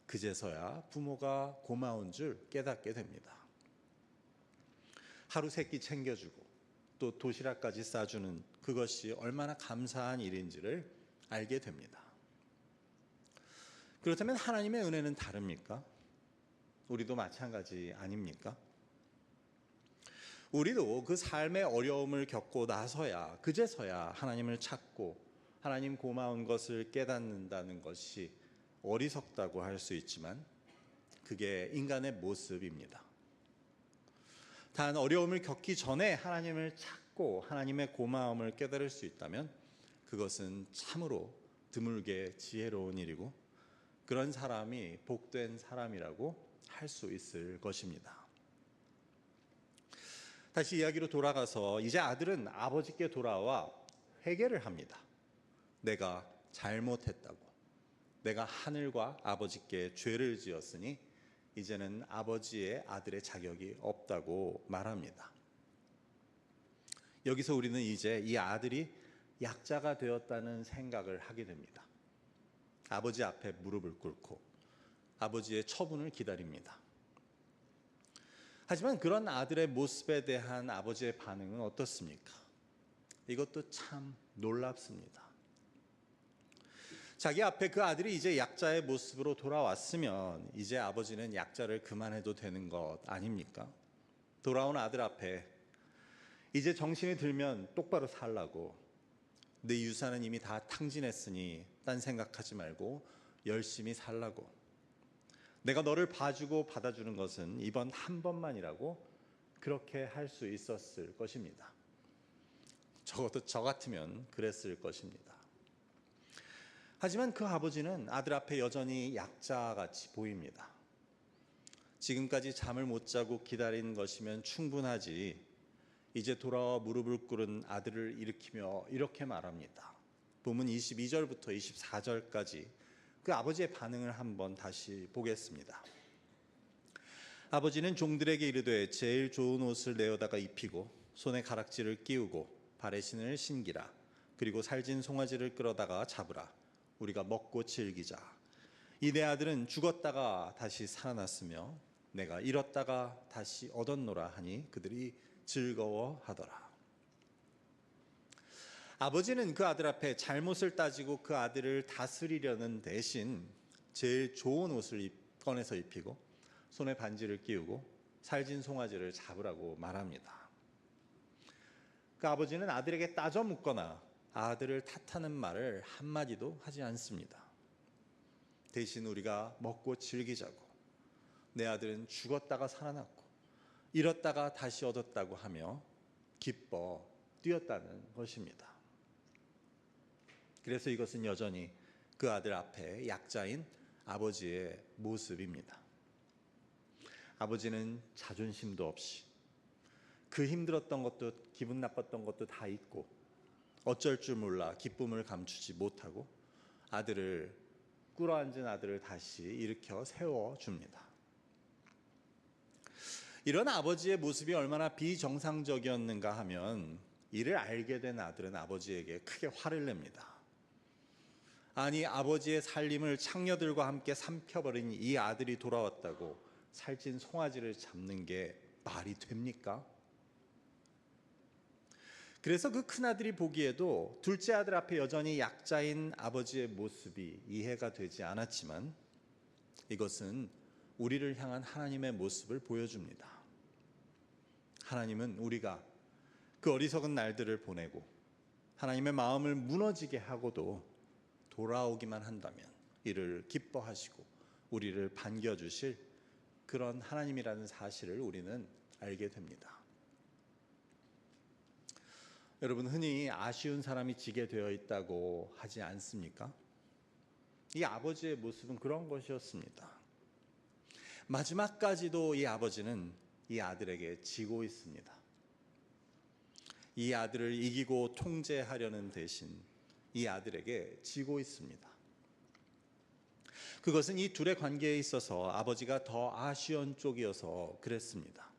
그제서야 부모가 고마운 줄 깨닫게 됩니다. 하루 세 끼 챙겨주고 또 도시락까지 싸주는 그것이 얼마나 감사한 일인지를 알게 됩니다. 그렇다면 하나님의 은혜는 다릅니까? 우리도 마찬가지 아닙니까? 우리도 그 삶의 어려움을 겪고 나서야 그제서야 하나님을 찾고 하나님 고마운 것을 깨닫는다는 것이 어리석다고 할 수 있지만 그게 인간의 모습입니다. 단 어려움을 겪기 전에 하나님을 찾고 하나님의 고마움을 깨달을 수 있다면 그것은 참으로 드물게 지혜로운 일이고 그런 사람이 복된 사람이라고 할 수 있을 것입니다. 다시 이야기로 돌아가서 이제 아들은 아버지께 돌아와 회개를 합니다. 내가 잘못했다고. 내가 하늘과 아버지께 죄를 지었으니 이제는 아버지의 아들의 자격이 없다고 말합니다. 여기서 우리는 이제 이 아들이 약자가 되었다는 생각을 하게 됩니다. 아버지 앞에 무릎을 꿇고 아버지의 처분을 기다립니다. 하지만 그런 아들의 모습에 대한 아버지의 반응은 어떻습니까? 이것도 참 놀랍습니다. 자기 앞에 그 아들이 이제 약자의 모습으로 돌아왔으면 이제 아버지는 약자를 그만해도 되는 것 아닙니까? 돌아온 아들 앞에 이제 정신이 들면 똑바로 살라고, 네 유산은 이미 다 탕진했으니 딴 생각하지 말고 열심히 살라고, 내가 너를 봐주고 받아주는 것은 이번 한 번만이라고 그렇게 할 수 있었을 것입니다. 적어도 저 같으면 그랬을 것입니다. 하지만 그 아버지는 아들 앞에 여전히 약자같이 보입니다. 지금까지 잠을 못 자고 기다린 것이면 충분하지, 이제 돌아와 무릎을 꿇은 아들을 일으키며 이렇게 말합니다. 본문 22절부터 24절까지 그 아버지의 반응을 한번 다시 보겠습니다. 아버지는 종들에게 이르되 제일 좋은 옷을 내어다가 입히고 손에 가락지를 끼우고 발에 신을 신기라. 그리고 살진 송아지를 끌어다가 잡으라. 우리가 먹고 즐기자. 이 내 아들은 죽었다가 다시 살아났으며 내가 잃었다가 다시 얻었노라 하니 그들이 즐거워하더라. 아버지는 그 아들 앞에 잘못을 따지고 그 아들을 다스리려는 대신 제일 좋은 옷을 꺼내서 입히고 손에 반지를 끼우고 살진 송아지를 잡으라고 말합니다. 그 아버지는 아들에게 따져 묻거나 아들을 탓하는 말을 한마디도 하지 않습니다. 대신 우리가 먹고 즐기자고, 내 아들은 죽었다가 살아났고 잃었다가 다시 얻었다고 하며 기뻐 뛰었다는 것입니다. 그래서 이것은 여전히 그 아들 앞에 약자인 아버지의 모습입니다. 아버지는 자존심도 없이 그 힘들었던 것도 기분 나빴던 것도 다 잊고 어쩔 줄 몰라 기쁨을 감추지 못하고 아들을 꿇어앉은 아들을 다시 일으켜 세워줍니다. 이런 아버지의 모습이 얼마나 비정상적이었는가 하면 이를 알게 된 아들은 아버지에게 크게 화를 냅니다. 아니, 아버지의 살림을 창녀들과 함께 삼켜버린 이 아들이 돌아왔다고 살찐 송아지를 잡는 게 말이 됩니까? 그래서 그 큰아들이 보기에도 둘째 아들 앞에 여전히 약자인 아버지의 모습이 이해가 되지 않았지만 이것은 우리를 향한 하나님의 모습을 보여줍니다. 하나님은 우리가 그 어리석은 날들을 보내고 하나님의 마음을 무너지게 하고도 돌아오기만 한다면 이를 기뻐하시고 우리를 반겨주실 그런 하나님이라는 사실을 우리는 알게 됩니다. 여러분, 흔히 아쉬운 사람이 지게 되어 있다고 하지 않습니까? 이 아버지의 모습은 그런 것이었습니다. 마지막까지도 이 아버지는 이 아들에게 지고 있습니다. 이 아들을 이기고 통제하려는 대신 이 아들에게 지고 있습니다. 그것은 이 둘의 관계에 있어서 아버지가 더 아쉬운 쪽이어서 그랬습니다.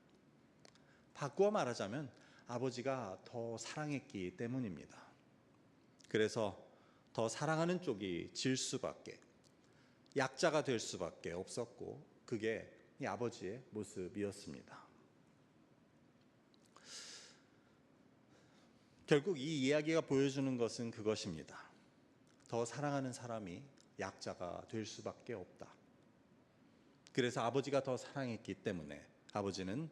바꾸어 말하자면 아버지가 더 사랑했기 때문입니다. 그래서 더 사랑하는 쪽이 질 수밖에, 약자가 될 수밖에 없었고 그게 이 아버지의 모습이었습니다. 결국 이 이야기가 보여주는 것은 그것입니다. 더 사랑하는 사람이 약자가 될 수밖에 없다. 그래서 아버지가 더 사랑했기 때문에 아버지는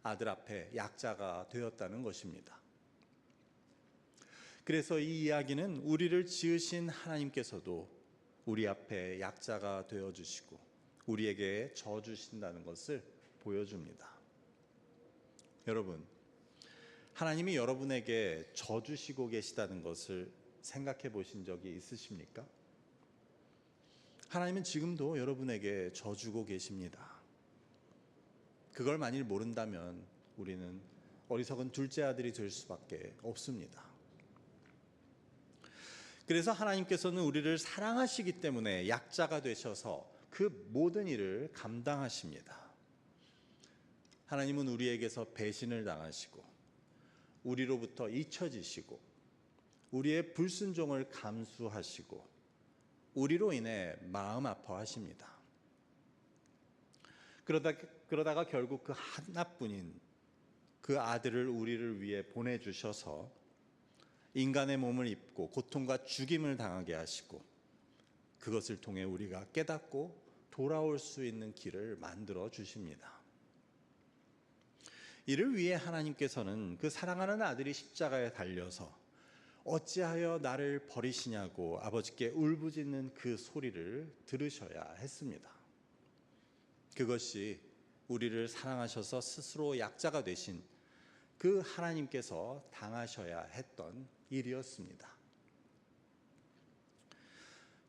아들 앞에 약자가 되었다는 것입니다. 그래서 이 이야기는 우리를 지으신 하나님께서도 우리 앞에 약자가 되어주시고 우리에게 져 주신다는 것을 보여줍니다. 여러분, 하나님이 여러분에게 져 주시고 계시다는 것을 생각해 보신 적이 있으십니까? 하나님은 지금도 여러분에게 져 주고 계십니다. 그걸 만일 모른다면 우리는 어리석은 둘째 아들이 될 수밖에 없습니다. 그래서 하나님께서는 우리를 사랑하시기 때문에 약자가 되셔서 그 모든 일을 감당하십니다. 하나님은 우리에게서 배신을 당하시고 우리로부터 잊혀지시고 우리의 불순종을 감수하시고 우리로 인해 마음 아파하십니다. 그러다가 결국 그 하나뿐인 그 아들을 우리를 위해 보내주셔서 인간의 몸을 입고 고통과 죽임을 당하게 하시고 그것을 통해 우리가 깨닫고 돌아올 수 있는 길을 만들어 주십니다. 이를 위해 하나님께서는 그 사랑하는 아들이 십자가에 달려서 어찌하여 나를 버리시냐고 아버지께 울부짖는 그 소리를 들으셔야 했습니다. 그것이 우리를 사랑하셔서 스스로 약자가 되신 그 하나님께서 당하셔야 했던 일이었습니다.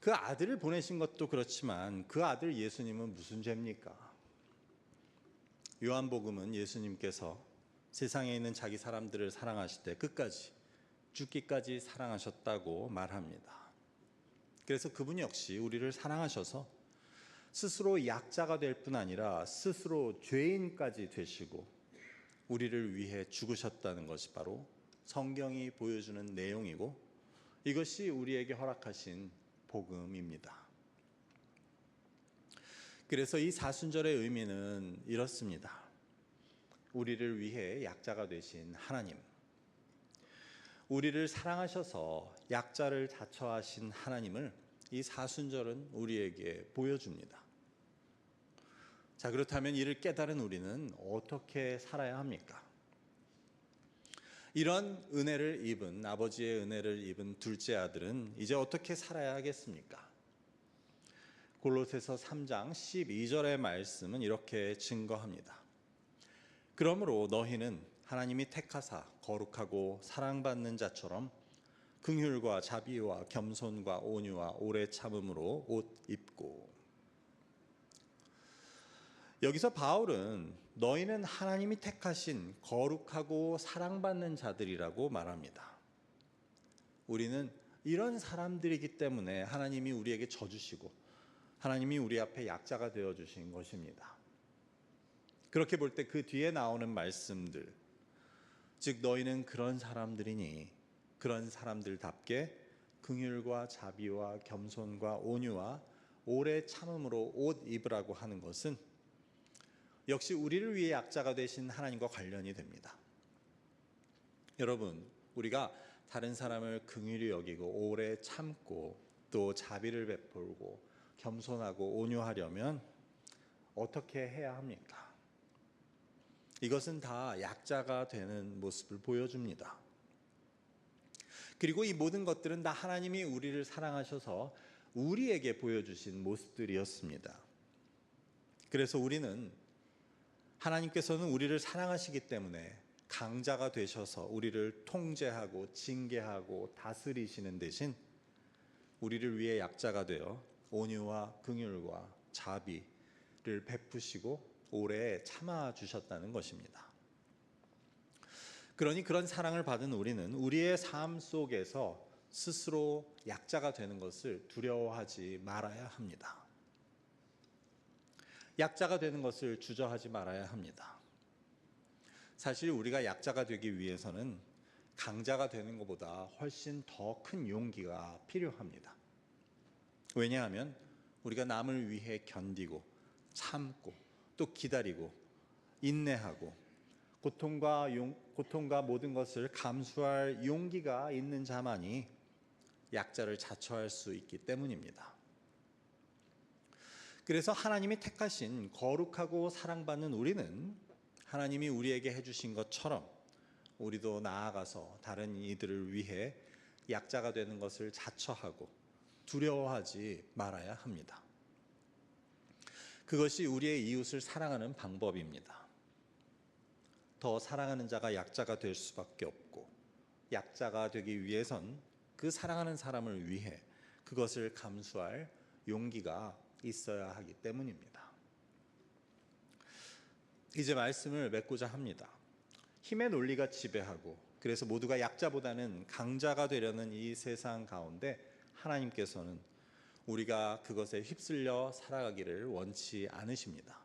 그 아들을 보내신 것도 그렇지만 그 아들 예수님은 무슨 죄입니까? 요한복음은 예수님께서 세상에 있는 자기 사람들을 사랑하실 때 끝까지 죽기까지 사랑하셨다고 말합니다. 그래서 그분 역시 우리를 사랑하셔서 스스로 약자가 될 뿐 아니라 스스로 죄인까지 되시고 우리를 위해 죽으셨다는 것이 바로 성경이 보여주는 내용이고 이것이 우리에게 허락하신 복음입니다. 그래서 이 사순절의 의미는 이렇습니다. 우리를 위해 약자가 되신 하나님, 우리를 사랑하셔서 약자를 자처하신 하나님을 이 사순절은 우리에게 보여줍니다. 자, 그렇다면 이를 깨달은 우리는 어떻게 살아야 합니까? 이런 은혜를 입은, 아버지의 은혜를 입은 둘째 아들은 이제 어떻게 살아야 하겠습니까? 골로새서 3장 12절의 말씀은 이렇게 증거합니다. 그러므로 너희는 하나님이 택하사 거룩하고 사랑받는 자처럼 긍휼과 자비와 겸손과 온유와 오래 참음으로 옷 입고. 여기서 바울은 너희는 하나님이 택하신 거룩하고 사랑받는 자들이라고 말합니다. 우리는 이런 사람들이기 때문에 하나님이 우리에게 져주시고 하나님이 우리 앞에 약자가 되어주신 것입니다. 그렇게 볼 때 그 뒤에 나오는 말씀들, 즉 너희는 그런 사람들이니 그런 사람들답게 긍휼과 자비와 겸손과 온유와 오래 참음으로 옷 입으라고 하는 것은 역시 우리를 위해 약자가 되신 하나님과 관련이 됩니다. 여러분, 우리가 다른 사람을 긍휼히 여기고 오래 참고 또 자비를 베풀고 겸손하고 온유하려면 어떻게 해야 합니까? 이것은 다 약자가 되는 모습을 보여줍니다. 그리고 이 모든 것들은 다 하나님이 우리를 사랑하셔서 우리에게 보여주신 모습들이었습니다. 그래서 우리는 하나님께서는 우리를 사랑하시기 때문에 강자가 되셔서 우리를 통제하고 징계하고 다스리시는 대신 우리를 위해 약자가 되어 온유와 긍휼과 자비를 베푸시고 오래 참아 주셨다는 것입니다. 그러니 그런 사랑을 받은 우리는 우리의 삶 속에서 스스로 약자가 되는 것을 두려워하지 말아야 합니다. 약자가 되는 것을 주저하지 말아야 합니다. 사실 우리가 약자가 되기 위해서는 강자가 되는 것보다 훨씬 더 큰 용기가 필요합니다. 왜냐하면 우리가 남을 위해 견디고 참고 또 기다리고 인내하고 고통과 모든 것을 감수할 용기가 있는 자만이 약자를 자처할 수 있기 때문입니다. 그래서 하나님이 택하신 거룩하고 사랑받는 우리는 하나님이 우리에게 해주신 것처럼 우리도 나아가서 다른 이들을 위해 약자가 되는 것을 자처하고 두려워하지 말아야 합니다. 그것이 우리의 이웃을 사랑하는 방법입니다. 더 사랑하는 자가 약자가 될 수밖에 없고 약자가 되기 위해선 그 사랑하는 사람을 위해 그것을 감수할 용기가 있어야 하기 때문입니다. 이제 말씀을 맺고자 합니다. 힘의 논리가 지배하고 그래서 모두가 약자보다는 강자가 되려는 이 세상 가운데 하나님께서는 우리가 그것에 휩쓸려 살아가기를 원치 않으십니다.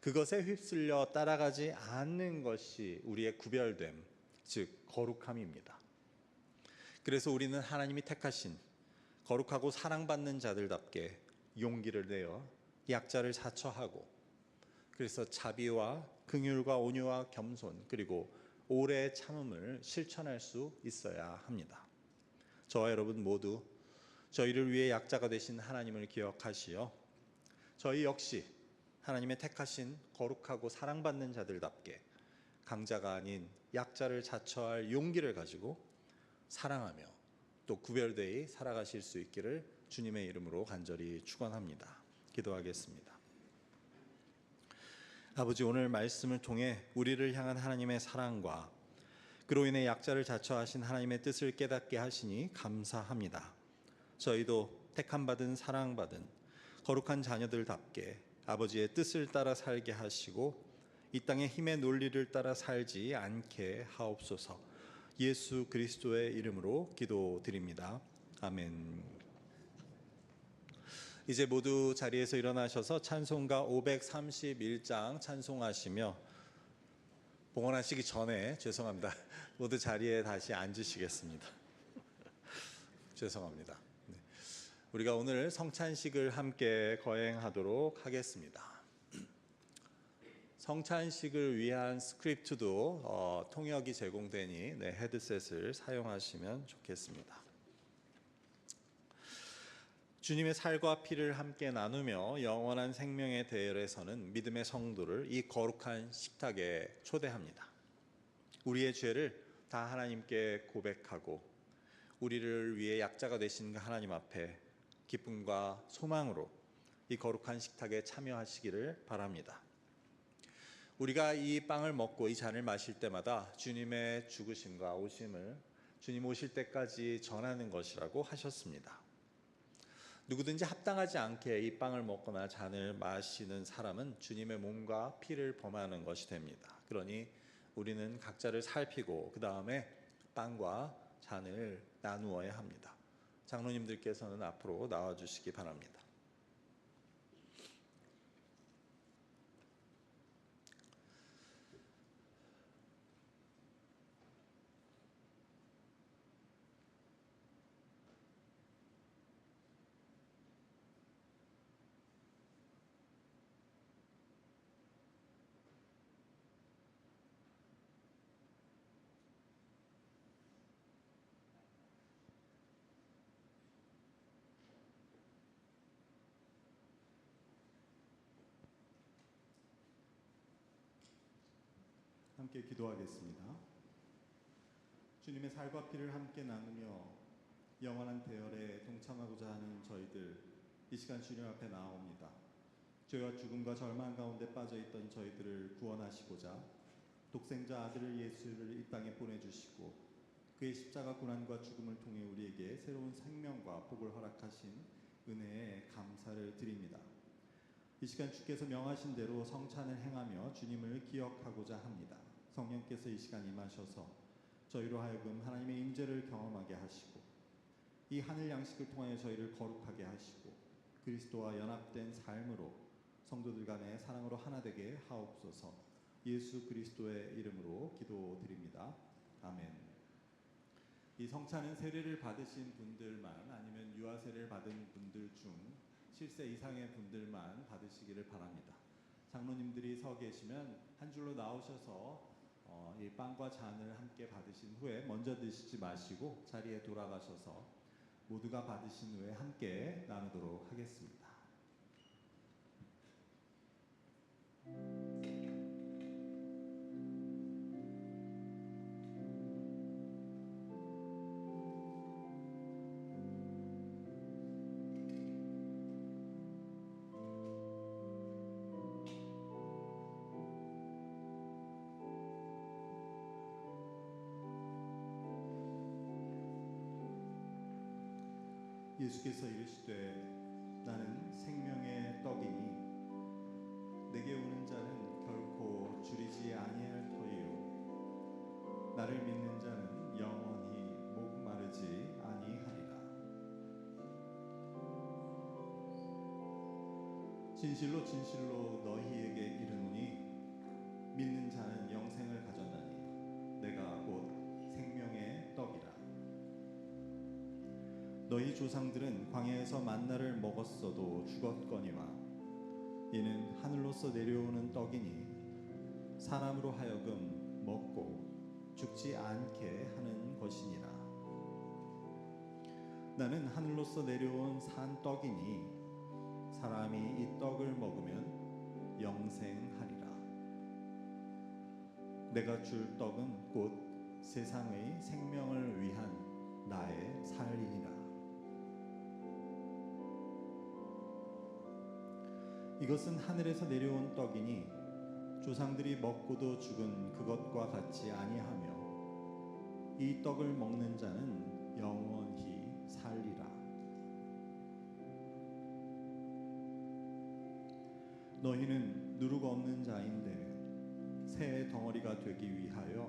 그것에 휩쓸려 따라가지 않는 것이 우리의 구별됨, 즉 거룩함입니다. 그래서 우리는 하나님이 택하신 거룩하고 사랑받는 자들답게 용기를 내어 약자를 자처하고 그래서 자비와 긍휼과 온유와 겸손 그리고 오래 참음을 실천할 수 있어야 합니다. 저와 여러분 모두 저희를 위해 약자가 되신 하나님을 기억하시어 저희 역시 하나님의 택하신 거룩하고 사랑받는 자들답게 강자가 아닌 약자를 자처할 용기를 가지고 사랑하며 또 구별되이 살아가실 수 있기를 주님의 이름으로 간절히 축원합니다. 기도하겠습니다. 아버지, 오늘 말씀을 통해 우리를 향한 하나님의 사랑과 그로 인해 약자를 자처하신 하나님의 뜻을 깨닫게 하시니 감사합니다. 저희도 택함받은 사랑받은 거룩한 자녀들답게 아버지의 뜻을 따라 살게 하시고 이 땅의 힘의 논리를 따라 살지 않게 하옵소서. 예수 그리스도의 이름으로 기도드립니다. 아멘. 이제 모두 자리에서 일어나셔서 찬송가 531장 찬송하시며 봉헌하시기 전에 죄송합니다. 모두 자리에 다시 앉으시겠습니다. 죄송합니다. 네. 우리가 오늘 성찬식을 함께 거행하도록 하겠습니다. 성찬식을 위한 스크립트도 통역이 제공되니 헤드셋을 사용하시면 좋겠습니다. 주님의 살과 피를 함께 나누며 영원한 생명의 대열에 서는 믿음의 성도를 이 거룩한 식탁에 초대합니다. 우리의 죄를 다 하나님께 고백하고 우리를 위해 약자가 되신 하나님 앞에 기쁨과 소망으로 이 거룩한 식탁에 참여하시기를 바랍니다. 우리가 이 빵을 먹고 이 잔을 마실 때마다 주님의 죽으심과 오심을 주님 오실 때까지 전하는 것이라고 하셨습니다. 누구든지 합당하지 않게 이 빵을 먹거나 잔을 마시는 사람은 주님의 몸과 피를 범하는 것이 됩니다. 그러니 우리는 각자를 살피고 그 다음에 빵과 잔을 나누어야 합니다. 장로님들께서는 앞으로 나와주시기 바랍니다. 함께 기도하겠습니다. 주님의 살과 피를 함께 나누며 영원한 대열에 동참하고자 하는 저희들, 이 시간 주님 앞에 나옵니다. 죄와 죽음과 절망 가운데 빠져있던 저희들을 구원하시고자 독생자 아들 예수를 이 땅에 보내주시고 그의 십자가 고난과 죽음을 통해 우리에게 새로운 생명과 복을 허락하신 은혜에 감사를 드립니다. 이 시간 주께서 명하신 대로 성찬을 행하며 주님을 기억하고자 합니다. 성령께서 이 시간 임하셔서 저희로 하여금 하나님의 임재를 경험하게 하시고 이 하늘 양식을 통하여 저희를 거룩하게 하시고 그리스도와 연합된 삶으로 성도들 간의 사랑으로 하나 되게 하옵소서. 예수 그리스도의 이름으로 기도드립니다. 아멘. 이 성찬은 세례를 받으신 분들만 아니면 유아 세례를 받은 분들 중 7세 이상의 분들만 받으시기를 바랍니다. 장로님들이 서 계시면 한 줄로 나오셔서 이 빵과 잔을 함께 받으신 후에 먼저 드시지 마시고 자리에 돌아가셔서 모두가 받으신 후에 함께 나누도록 하겠습니다. 예수께서 이르시되 나는 생명의 떡이니 내게 오는 자는 결코 줄이지 아니할 터이요 나를 믿는 자는 영원히 목마르지 아니하리라. 진실로 진실로 너희에게 이르노니 믿는 자는 영생을 가졌나니 내가 곧 생명의 떡이라. 너희 조상들은 광야에서 만나를 먹었어도 죽었거니와 이는 하늘로서 내려오는 떡이니 사람으로 하여금 먹고 죽지 않게 하는 것이니라. 나는 하늘로서 내려온 산 떡이니 사람이 이 떡을 먹으면 영생하리라. 내가 줄 떡은 곧 세상의 생명을 위한 나의 살이니라. 이것은 하늘에서 내려온 떡이니 조상들이 먹고도 죽은 그것과 같지 아니하며 이 떡을 먹는 자는 영원히 살리라. 너희는 누룩 없는 자인데 새의 덩어리가 되기 위하여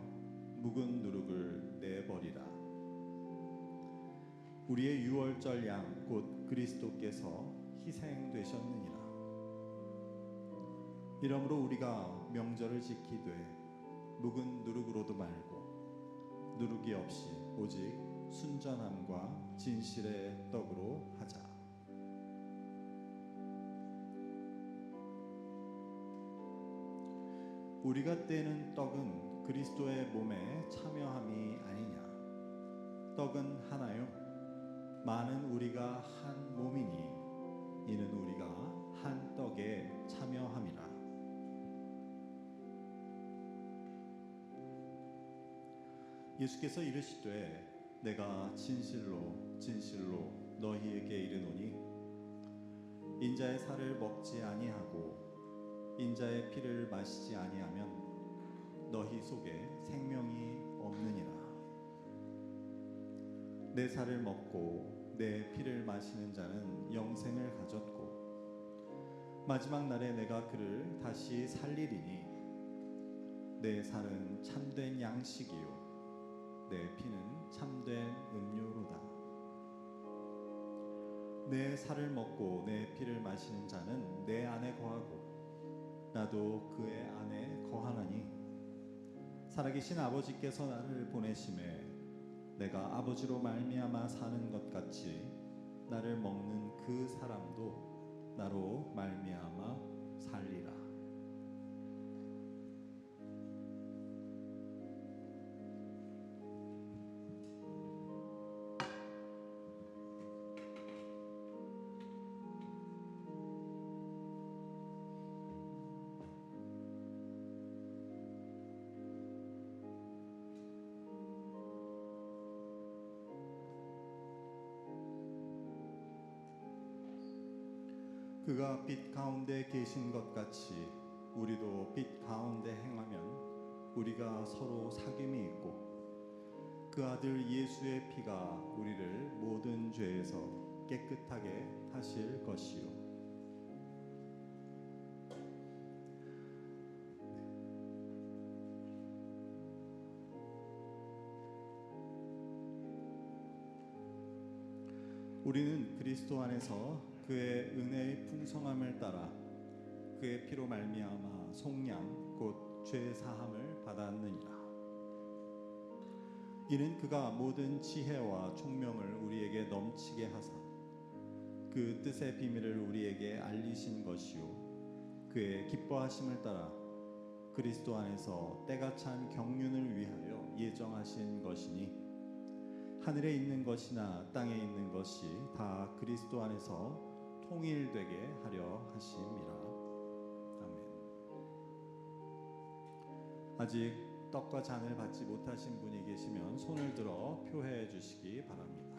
묵은 누룩을 내버리라. 우리의 유월절 양 곧 그리스도께서 희생되셨느니라. 이러므로 우리가 명절을 지키되 묵은 누룩으로도 말고 누룩이 없이 오직 순전함과 진실의 떡으로 하자. 우리가 떼는 떡은 그리스도의 몸에 참여함이 아니냐. 떡은 하나요 많은 우리가 한 몸이니 이는 우리가 한 떡에 참여함이라. 예수께서 이르시되 내가 진실로 진실로 너희에게 이르노니 인자의 살을 먹지 아니하고 인자의 피를 마시지 아니하면 너희 속에 생명이 없느니라. 내 살을 먹고 내 피를 마시는 자는 영생을 가졌고 마지막 날에 내가 그를 다시 살리리니 내 살은 참된 양식이요 내 피는 참된 음료로다. 내 살을 먹고 내 피를 마시는 자는 내 안에 거하고 나도 그의 안에 거하나니 살아계신 아버지께서 나를 보내심에 내가 아버지로 말미암아 사는 것 같이 나를 먹는 그 사람도 나로 말미암아 살리라. 그가 빛 가운데 계신 것 같이 우리도 빛 가운데 행하면 우리가 서로 사귐이 있고 그 아들 예수의 피가 우리를 모든 죄에서 깨끗하게 하실 것이요. 우리는 그리스도 안에서 그의 은혜의 풍성함을 따라 그의 피로 말미암아 속량 곧 죄 사함을 받았느니라. 이는 그가 모든 지혜와 총명을 우리에게 넘치게 하사 그 뜻의 비밀을 우리에게 알리신 것이요 그의 기뻐하심을 따라 그리스도 안에서 때가 찬 경륜을 위하여 예정하신 것이니 하늘에 있는 것이나 땅에 있는 것이 다 그리스도 안에서 통일되게 하려 하심이라. 아멘. 아직 떡과 잔을 받지 못하신 분이 계시면 손을 들어 표해 주시기 바랍니다.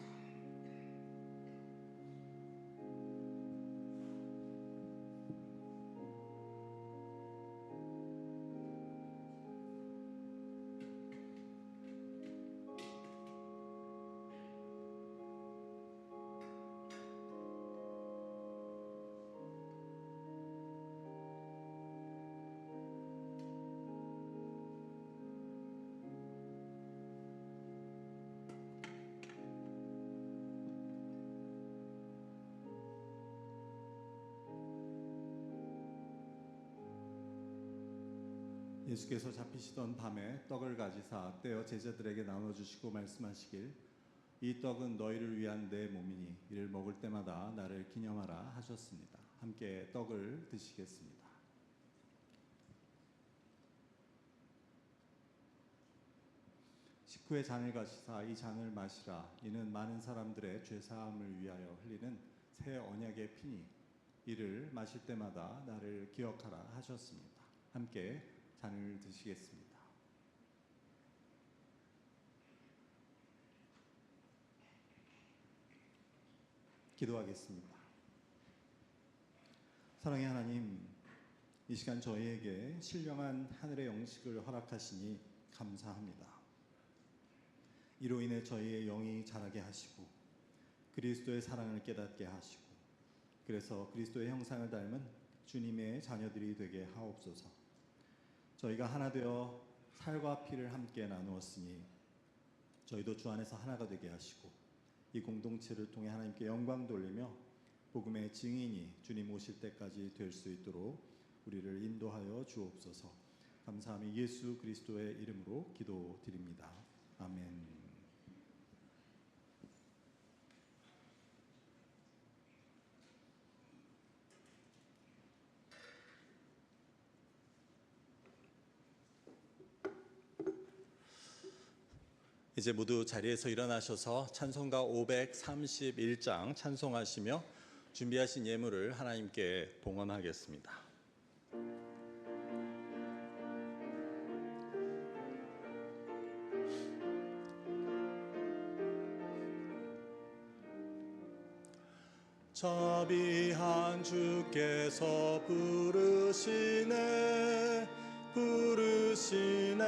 예수께서 잡히시던 밤에 떡을 가지사 떼어 제자들에게 나눠주시고 말씀하시길 이 떡은 너희를 위한 내 몸이니 이를 먹을 때마다 나를 기념하라 하셨습니다. 함께 떡을 드시겠습니다. 식후에 잔을 가지사 이 잔을 마시라. 이는 많은 사람들의 죄사함을 위하여 흘리는 새 언약의 피니 이를 마실 때마다 나를 기억하라 하셨습니다. 함께 잔을 드시겠습니다. 기도하겠습니다. 사랑의 하나님, 이 시간 저희에게 신령한 하늘의 영식을 허락하시니 감사합니다. 이로 인해 저희의 영이 자라게 하시고 그리스도의 사랑을 깨닫게 하시고 그래서 그리스도의 형상을 닮은 주님의 자녀들이 되게 하옵소서. 저희가 하나 되어 살과 피를 함께 나누었으니 저희도 주 안에서 하나가 되게 하시고 이 공동체를 통해 하나님께 영광 돌리며 복음의 증인이 주님 오실 때까지 될 수 있도록 우리를 인도하여 주옵소서. 감사하며 예수 그리스도의 이름으로 기도드립니다. 아멘. 이제 모두 자리에서 일어나셔서 찬송가 531장 찬송하시며 준비하신 예물을 하나님께 봉헌하겠습니다. 자비한 주께서 부르시네 부르시네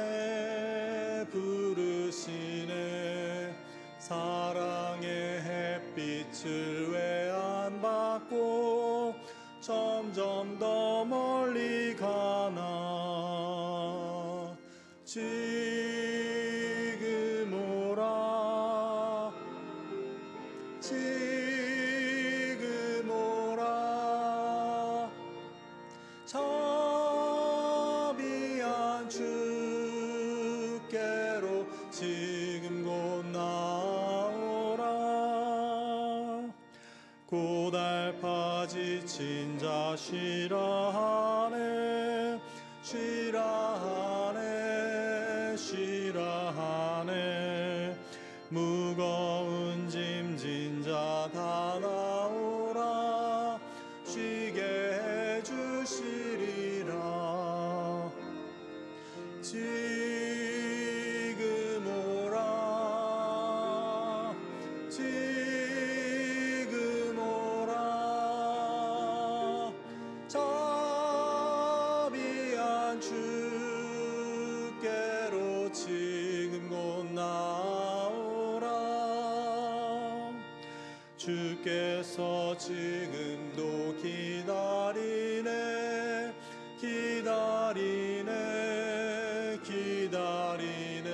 부르시네 사랑의 햇빛을 왜 안 받고 점점 더 멀리 가나 지금 오라 지금 오라 자비한 주께로 지금 곧 나오라 고달파 지친 자 쉬라 하네 쉬라 하네 쉬라 하네 무거운 짐진 자 다 나오라 쉬게 해주시리라 지금 오라 지금 오라 자비한 주께로 지금 곧 나오라 주께서 지금도 기다리네 기다리네 기다리네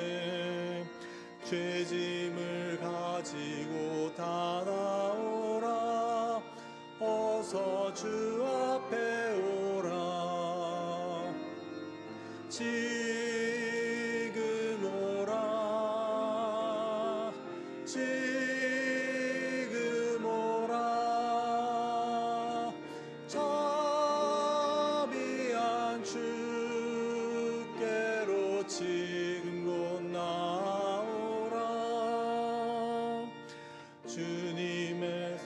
죄짐을 가지고 다 나오라 어서 주 앞에 오라 지금 오라 지금 오라 자비한 주께로 지금 곧 나오라 주님의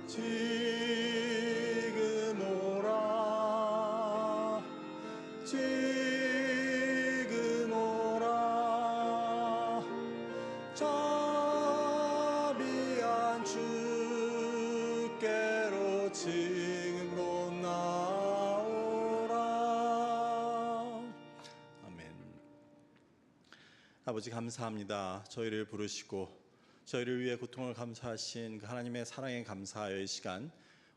지금 오라 지금 오라 자비한 주께로 지금 곧 나오라 아멘. 아버지 감사합니다. 저희를 부르시고 저희를 위해 고통을 감수하신 그 하나님의 사랑에 감사하여 이 시간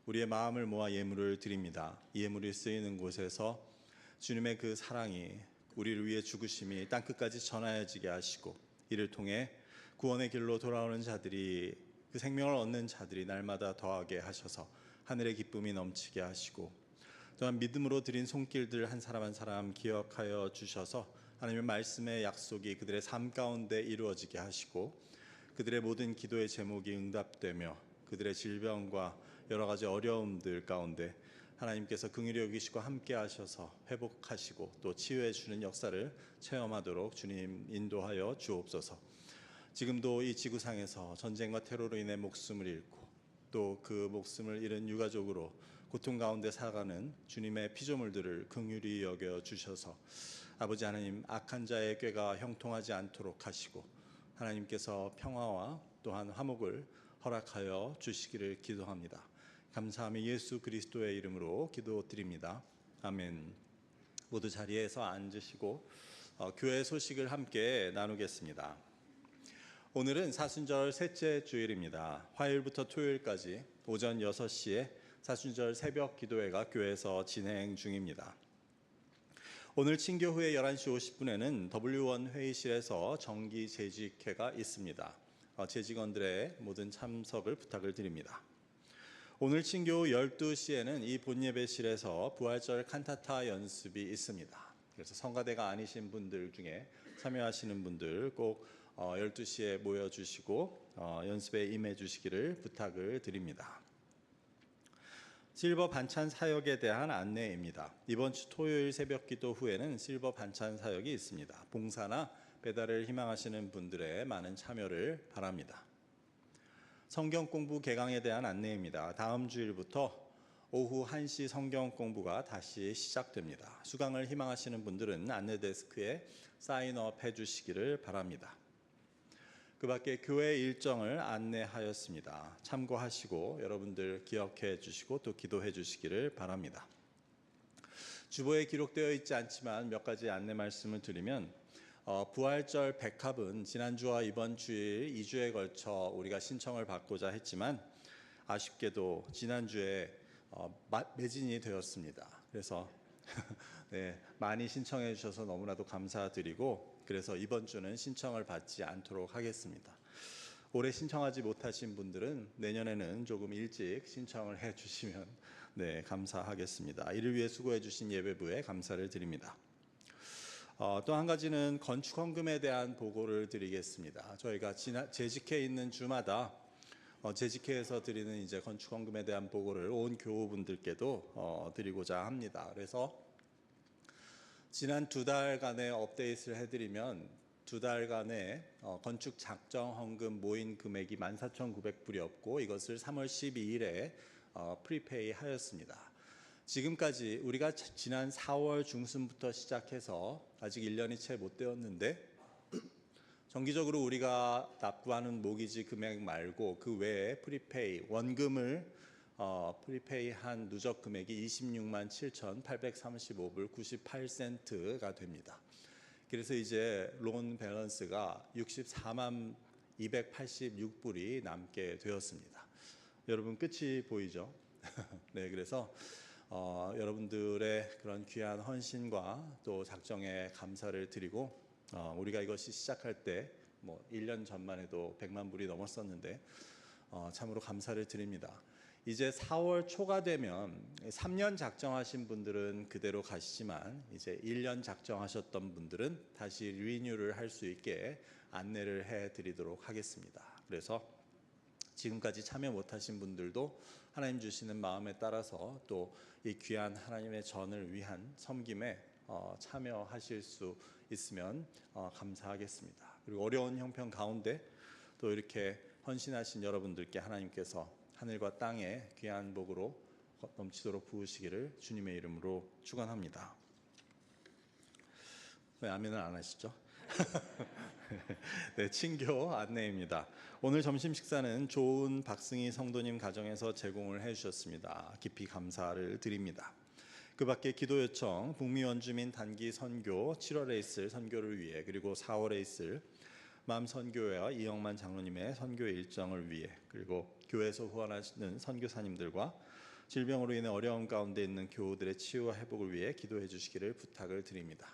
우리의 마음을 모아 예물을 드립니다. 이 예물이 쓰이는 곳에서 주님의 그 사랑이 우리를 위해 죽으심이 땅끝까지 전하여지게 하시고 이를 통해 구원의 길로 돌아오는 자들이 그 생명을 얻는 자들이 날마다 더하게 하셔서 하늘의 기쁨이 넘치게 하시고 또한 믿음으로 드린 손길들 한 사람 한 사람 기억하여 주셔서 하나님의 말씀의 약속이 그들의 삶 가운데 이루어지게 하시고 그들의 모든 기도의 제목이 응답되며 그들의 질병과 여러 가지 어려움들 가운데 하나님께서 긍휼히 여기시고 함께 하셔서 회복하시고 또 치유해 주는 역사를 체험하도록 주님 인도하여 주옵소서. 지금도 이 지구상에서 전쟁과 테러로 인해 목숨을 잃고 또 그 목숨을 잃은 유가족으로 고통 가운데 살아가는 주님의 피조물들을 긍휼히 여겨 주셔서 아버지 하나님 악한 자의 꾀가 형통하지 않도록 하시고 하나님께서 평화와 또한 화목을 허락하여 주시기를 기도합니다. 감사하며 예수 그리스도의 이름으로 기도드립니다. 아멘. 모두 자리에서 앉으시고 교회 소식을 함께 나누겠습니다. 오늘은 사순절 셋째 주일입니다. 화요일부터 토요일까지 오전 6시에 사순절 새벽 기도회가 교회에서 진행 중입니다. 오늘 친교 후에 11시 50분에는 W1 회의실에서 정기 재직회가 있습니다. 재직원들의 모든 참석을 부탁을 드립니다. 오늘 친교 후 12시에는 이 본예배실에서 부활절 칸타타 연습이 있습니다. 그래서 성가대가 아니신 분들 중에 참여하시는 분들 꼭 12시에 모여주시고 연습에 임해 주시기를 부탁을 드립니다. 실버 반찬 사역에 대한 안내입니다. 이번 주 토요일 새벽 기도 후에는 실버 반찬 사역이 있습니다. 봉사나 배달을 희망하시는 분들의 많은 참여를 바랍니다. 성경 공부 개강에 대한 안내입니다. 다음 주일부터 오후 1시 성경 공부가 다시 시작됩니다. 수강을 희망하시는 분들은 안내 데스크에 사인업 해주시기를 바랍니다. 그 밖에 교회 일정을 안내하였습니다. 참고하시고 여러분들 기억해 주시고 또 기도해 주시기를 바랍니다. 주보에 기록되어 있지 않지만 몇 가지 안내 말씀을 드리면 부활절 백합은 지난주와 이번 주일 2주에 걸쳐 우리가 신청을 받고자 했지만 아쉽게도 지난주에 매진이 되었습니다. 그래서 네, 많이 신청해 주셔서 너무나도 감사드리고 그래서 이번 주는 신청을 받지 않도록 하겠습니다. 올해 신청하지 못하신 분들은 내년에는 조금 일찍 신청을 해 주시면 네, 감사하겠습니다. 이를 위해 수고해 주신 예배부에 감사를 드립니다. 또 한 가지는 건축 헌금에 대한 보고를 드리겠습니다. 저희가 재직해 있는 주마다 재직회에서 드리는 이제 건축 헌금에 대한 보고를 온 교우분들께도 드리고자 합니다. 그래서 지난 2달간의 업데이트를 해드리면 2달간의 건축 작정 헌금 모인 금액이 14,900불이었고 이것을 3월 12일에 프리페이 하였습니다. 지금까지 우리가 지난 4월 중순부터 시작해서 아직 1년이 채 못 되었는데 정기적으로 우리가 납부하는 모기지 금액 말고 그 외에 프리페이 원금을 프리페이한 누적 금액이 26만 7,835불 98센트가 됩니다. 그래서 이제 론 밸런스가 64만 286불이 남게 되었습니다. 여러분 끝이 보이죠? 네, 그래서 여러분들의 그런 귀한 헌신과 또 작정에 감사를 드리고 우리가 이것이 시작할 때 뭐 1년 전만 해도 100만 불이 넘었었는데 참으로 감사를 드립니다. 이제 4월 초가 되면 3년 작정하신 분들은 그대로 가시지만 이제 1년 작정하셨던 분들은 다시 리뉴를 할 수 있게 안내를 해드리도록 하겠습니다. 그래서 지금까지 참여 못하신 분들도 하나님 주시는 마음에 따라서 또 이 귀한 하나님의 전을 위한 섬김에 참여하실 수 있으면 감사하겠습니다. 그리고 어려운 형편 가운데 또 이렇게 헌신하신 여러분들께 하나님께서 하늘과 땅의 귀한 복으로 넘치도록 부으시기를 주님의 이름으로 축원합니다. 왜 아멘을 안 하시죠? 네, 친교 안내입니다. 오늘 점심 식사는 좋은 박승희 성도님 가정에서 제공을 해주셨습니다. 깊이 감사를 드립니다. 그 밖에 기도 요청, 북미 원주민 단기 선교 7월에 있을 선교를 위해 그리고 4월에 있을 맘 선교회와 이영만 장로님의 선교 일정을 위해 그리고 교회에서 후원하시는 선교사님들과 질병으로 인해 어려운 가운데 있는 교우들의 치유와 회복을 위해 기도해 주시기를 부탁을 드립니다.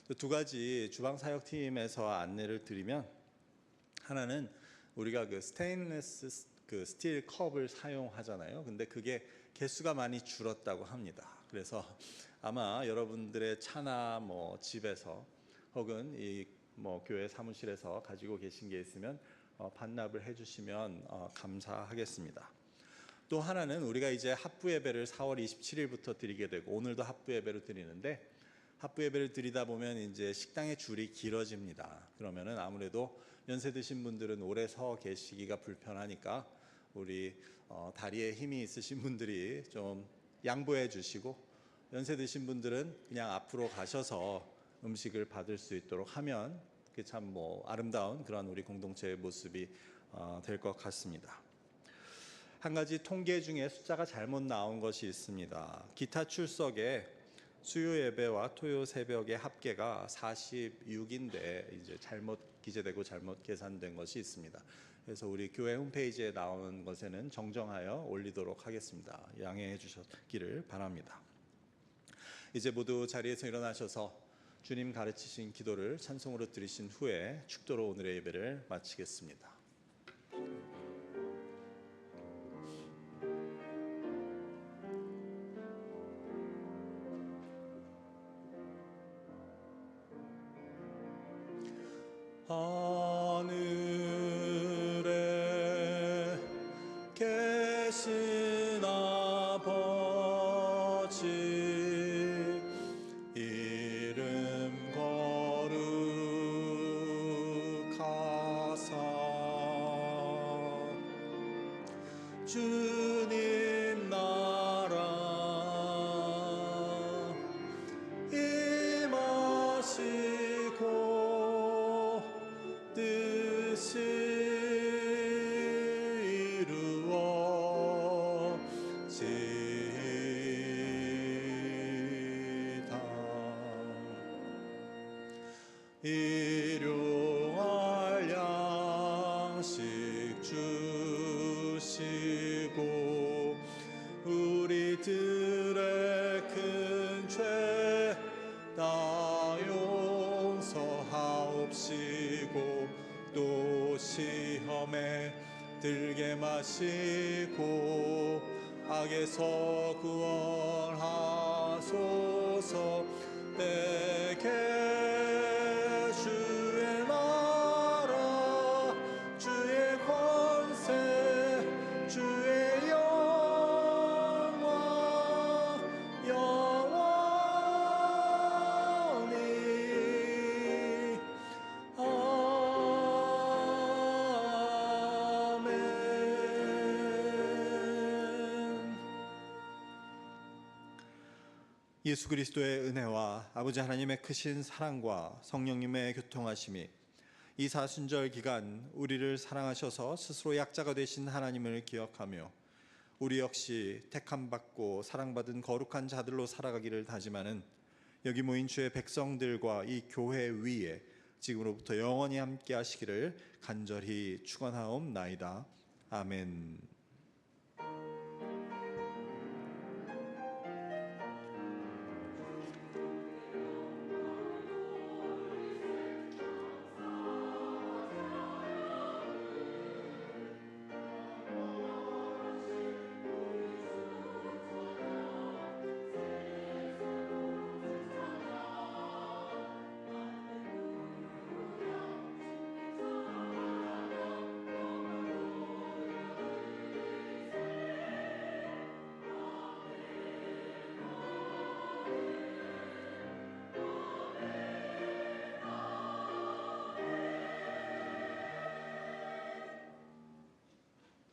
또 2가지 주방사역팀에서 안내를 드리면 하나는 우리가 그 스테인리스 그 스틸 컵을 사용하잖아요. 근데 그게 개수가 많이 줄었다고 합니다. 그래서 아마 여러분들의 차나 뭐 집에서 혹은 이 뭐 교회 사무실에서 가지고 계신 게 있으면 반납을 해주시면 감사하겠습니다. 또 하나는 우리가 이제 합부 예배를 4월 27일부터 드리게 되고 오늘도 합부 예배를 드리는데 합부 예배를 드리다 보면 이제 식당의 줄이 길어집니다. 그러면은 아무래도 연세 드신 분들은 오래 서 계시기가 불편하니까 우리 다리에 힘이 있으신 분들이 좀 양보해 주시고 연세 드신 분들은 그냥 앞으로 가셔서 음식을 받을 수 있도록 하면 그게 참 뭐 아름다운 그런 우리 공동체의 모습이 될 것 같습니다. 한 가지 통계 중에 숫자가 잘못 나온 것이 있습니다. 기타 출석에 수요 예배와 토요 새벽의 합계가 46인데 이제 잘못 기재되고 잘못 계산된 것이 있습니다. 그래서 우리 교회 홈페이지에 나오는 것에는 정정하여 올리도록 하겠습니다. 양해해 주셨기를 바랍니다. 이제 모두 자리에서 일어나셔서 주님 가르치신 기도를 찬송으로 드리신 후에 축도로 오늘의 예배를 마치겠습니다. 하늘에 계신 아버지 이름 거룩 주님 나라 임하시고 뜻이 이루어지이다. 일용할 양식 주시고 우리들의 큰 죄 다 용서하옵시고 또 시험에 들게 마시고 악에서 구원하소서. 내게 주의 나라 주의 권세 주의 영광 영원히 아멘. 예수 그리스도의 은혜와 아버지 하나님의 크신 사랑과 성령님의 교통하심이 이 사순절 기간 우리를 사랑하셔서 스스로 약자가 되신 하나님을 기억하며 우리 역시 택함받고 사랑받은 거룩한 자들로 살아가기를 다짐하는 여기 모인 주의 백성들과 이 교회 위에 지금으로부터 영원히 함께 하시기를 간절히 축원하옵나이다. 아멘.